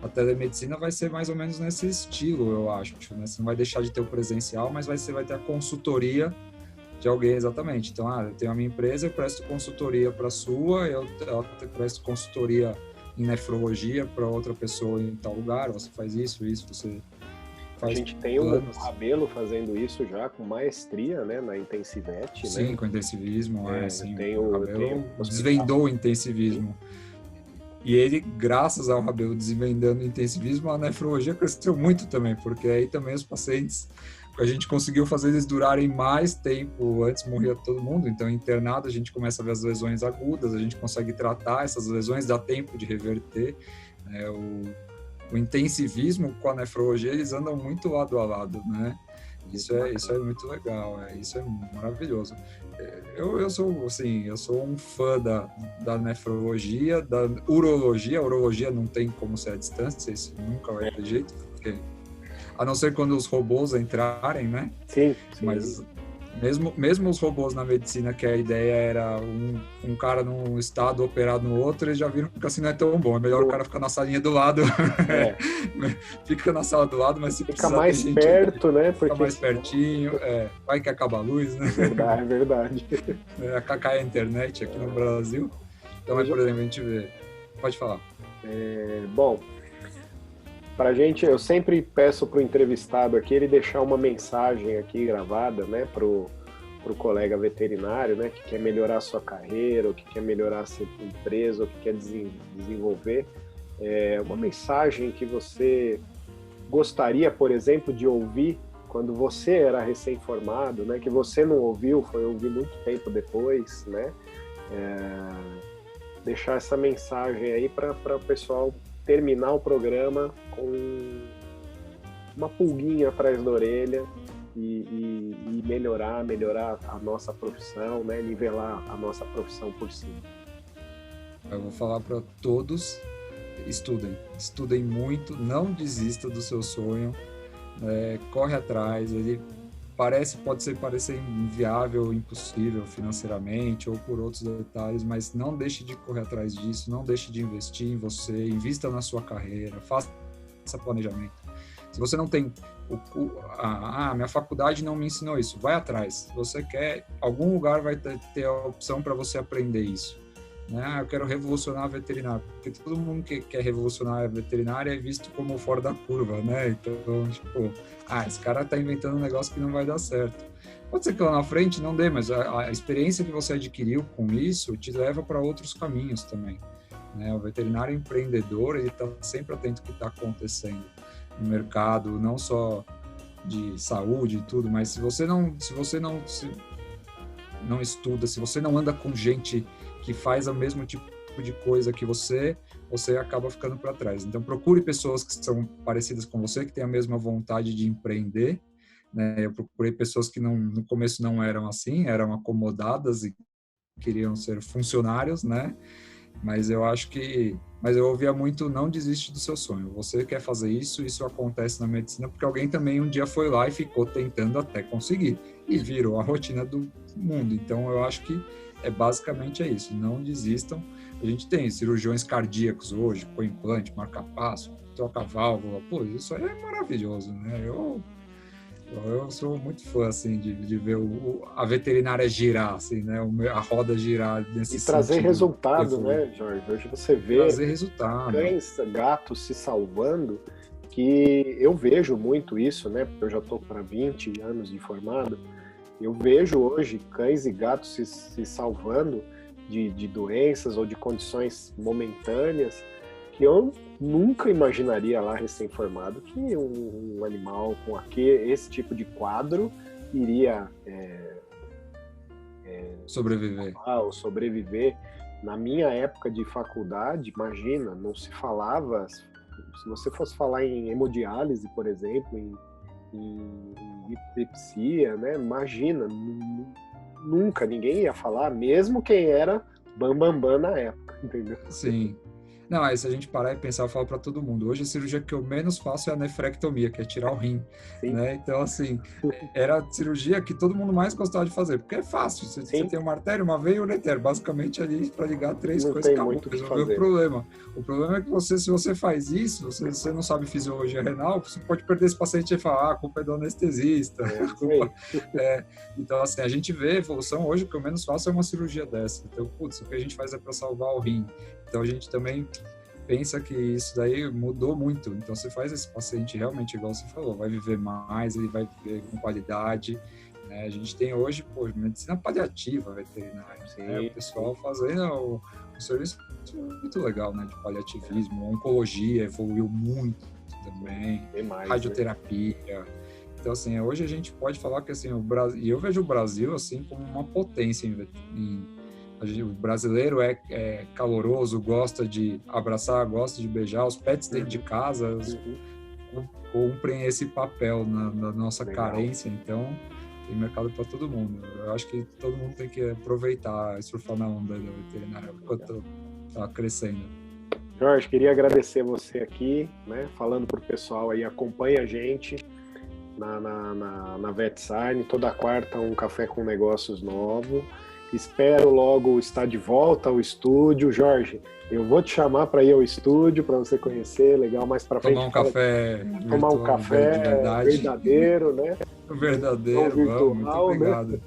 a telemedicina vai ser mais ou menos nesse estilo, eu acho, né? Você não vai deixar de ter o presencial, mas você vai ter a consultoria de alguém exatamente. Então, eu tenho a minha empresa, eu presto consultoria para a sua, eu presto consultoria em nefrologia para outra pessoa em tal lugar, você faz isso, você faz. A gente tem o Rabelo fazendo isso já com maestria, né, na Intensivete, sim, né? com intensivismo, sim. O Rabelo desvendou o intensivismo. E ele, graças ao Rabelo desvendando o intensivismo, a nefrologia cresceu muito também, porque aí também os pacientes, a gente conseguiu fazer eles durarem mais tempo. Antes morria todo mundo, então internado a gente começa a ver as lesões agudas, a gente consegue tratar essas lesões, dá tempo de reverter. O intensivismo com a nefrologia, eles andam muito lado a lado, né? Isso é muito legal, isso é maravilhoso. Eu sou um fã da nefrologia, da urologia. A urologia não tem como ser à distância, isso nunca vai ter jeito, porque, a não ser quando os robôs entrarem, né? Sim. Mas mesmo os robôs na medicina, que a ideia era um cara num estado operado no outro, eles já viram que assim não é tão bom. É melhor o cara ficar na salinha do lado. Fica na sala do lado, mas se fica mais perto, né? Fica mais pertinho. Vai que acaba a luz, né? É verdade. Cai a internet aqui no Brasil. Então, por exemplo, a gente vê... Pode falar. Bom, pra gente, eu sempre peço pro entrevistado aqui ele deixar uma mensagem aqui gravada, né, pro colega veterinário, né, que quer melhorar a sua carreira, ou que quer melhorar a sua empresa, ou que quer desenvolver. Uma mensagem que você gostaria, por exemplo, de ouvir quando você era recém-formado, né, que você não ouviu, foi ouvir muito tempo depois, né, deixar essa mensagem aí para o pessoal terminar o programa com uma pulguinha atrás da orelha e melhorar a nossa profissão, né? Nivelar a nossa profissão por cima. Eu vou falar para todos: estudem muito, não desista do seu sonho, corre atrás. Ele pode parecer inviável, impossível financeiramente ou por outros detalhes, mas não deixe de correr atrás disso, não deixe de investir em você, invista na sua carreira, faça planejamento. Se você não tem minha faculdade não me ensinou isso, vai atrás. Se você quer, algum lugar vai ter a opção para você aprender isso. Eu quero revolucionar a veterinária, porque todo mundo que quer revolucionar a veterinária é visto como fora da curva, né? Então, esse cara tá inventando um negócio que não vai dar certo. Pode ser que lá na frente não dê, mas a experiência que você adquiriu com isso te leva para outros caminhos também, né? O veterinário empreendedor, ele tá sempre atento ao que está acontecendo no mercado, não só de saúde e tudo, mas se você não estuda, se você não anda com gente que faz o mesmo tipo de coisa que você acaba ficando para trás. Então, procure pessoas que são parecidas com você, que têm a mesma vontade de empreender, né? Eu procurei pessoas que no começo não eram assim, eram acomodadas e queriam ser funcionários, né? Mas eu ouvia muito: não desiste do seu sonho. Você quer fazer isso acontece na medicina porque alguém também um dia foi lá e ficou tentando até conseguir e virou a rotina do mundo. Então, eu acho que basicamente isso, não desistam. A gente tem cirurgiões cardíacos hoje, com implante, marca-passo, troca válvula, isso aí é maravilhoso, né? Eu sou muito fã, assim, de ver a veterinária girar, assim, né? A roda girar nesse sentido. E trazer resultado, né, Jorge? Hoje você vê cães, gatos se salvando, que eu vejo muito isso, né? Porque eu já estou para 20 anos de formado. Eu vejo hoje cães e gatos se salvando de doenças ou de condições momentâneas que eu nunca imaginaria lá recém-formado que um animal com esse tipo de quadro iria sobreviver. Na minha época de faculdade, imagina, não se falava, se você fosse falar em hemodiálise, por exemplo, em epilepsia, né? Imagina, nunca ninguém ia falar, mesmo quem era bambambam na época, entendeu? Sim. Não, aí se a gente parar e pensar, eu falo para todo mundo: hoje a cirurgia que eu menos faço é a nefrectomia, que é tirar o rim, né? Então, assim, era a cirurgia que todo mundo mais gostava de fazer, porque é fácil. Você tem uma artéria, uma veia e um ureter, basicamente ali para ligar 3 coisas, acabou, resolveu o problema. O problema é que se você faz isso, você não sabe fisiologia renal, você pode perder esse paciente e falar: a culpa é do anestesista. Então, assim, a gente vê a evolução. Hoje o que eu menos faço é uma cirurgia dessa. Então, o que a gente faz é para salvar o rim. Então, a gente também pensa que isso daí mudou muito. Então, você faz esse paciente realmente, igual você falou, vai viver mais, ele vai viver com qualidade, né? A gente tem hoje, pô, medicina paliativa veterinária, né? O pessoal fazendo um serviço muito legal, né? De paliativismo, a oncologia evoluiu muito também, radioterapia. Né? Então, assim, hoje a gente pode falar que, assim, o Brasil, e eu vejo o Brasil, assim, como uma potência o brasileiro é caloroso, gosta de abraçar, gosta de beijar, os pets dentro de casa cumprem esse papel na nossa carência, então tem mercado para todo mundo. Eu acho que todo mundo tem que aproveitar, surfar na onda da veterinária enquanto está crescendo. Jorge, queria agradecer você aqui, né, falando para o pessoal aí, acompanha a gente na VetSign, toda quarta um café com negócios novo. Espero logo estar de volta ao estúdio. Jorge, eu vou te chamar para ir ao estúdio, para você conhecer, legal, mais para frente. Tomar um café virtual, tomar um café verdadeiro, né? Verdadeiro, virtual, muito obrigado. Né?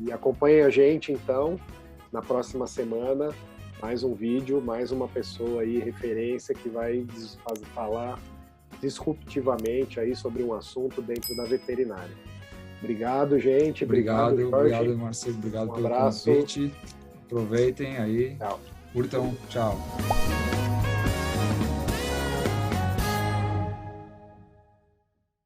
E acompanhe a gente, então, na próxima semana, mais um vídeo, mais uma pessoa aí, referência, que vai falar disruptivamente aí sobre um assunto dentro da veterinária. Obrigado, gente. Obrigado, Marcelo. Obrigado pelo convite. Aproveitem aí. Tchau. Curtam. Tchau.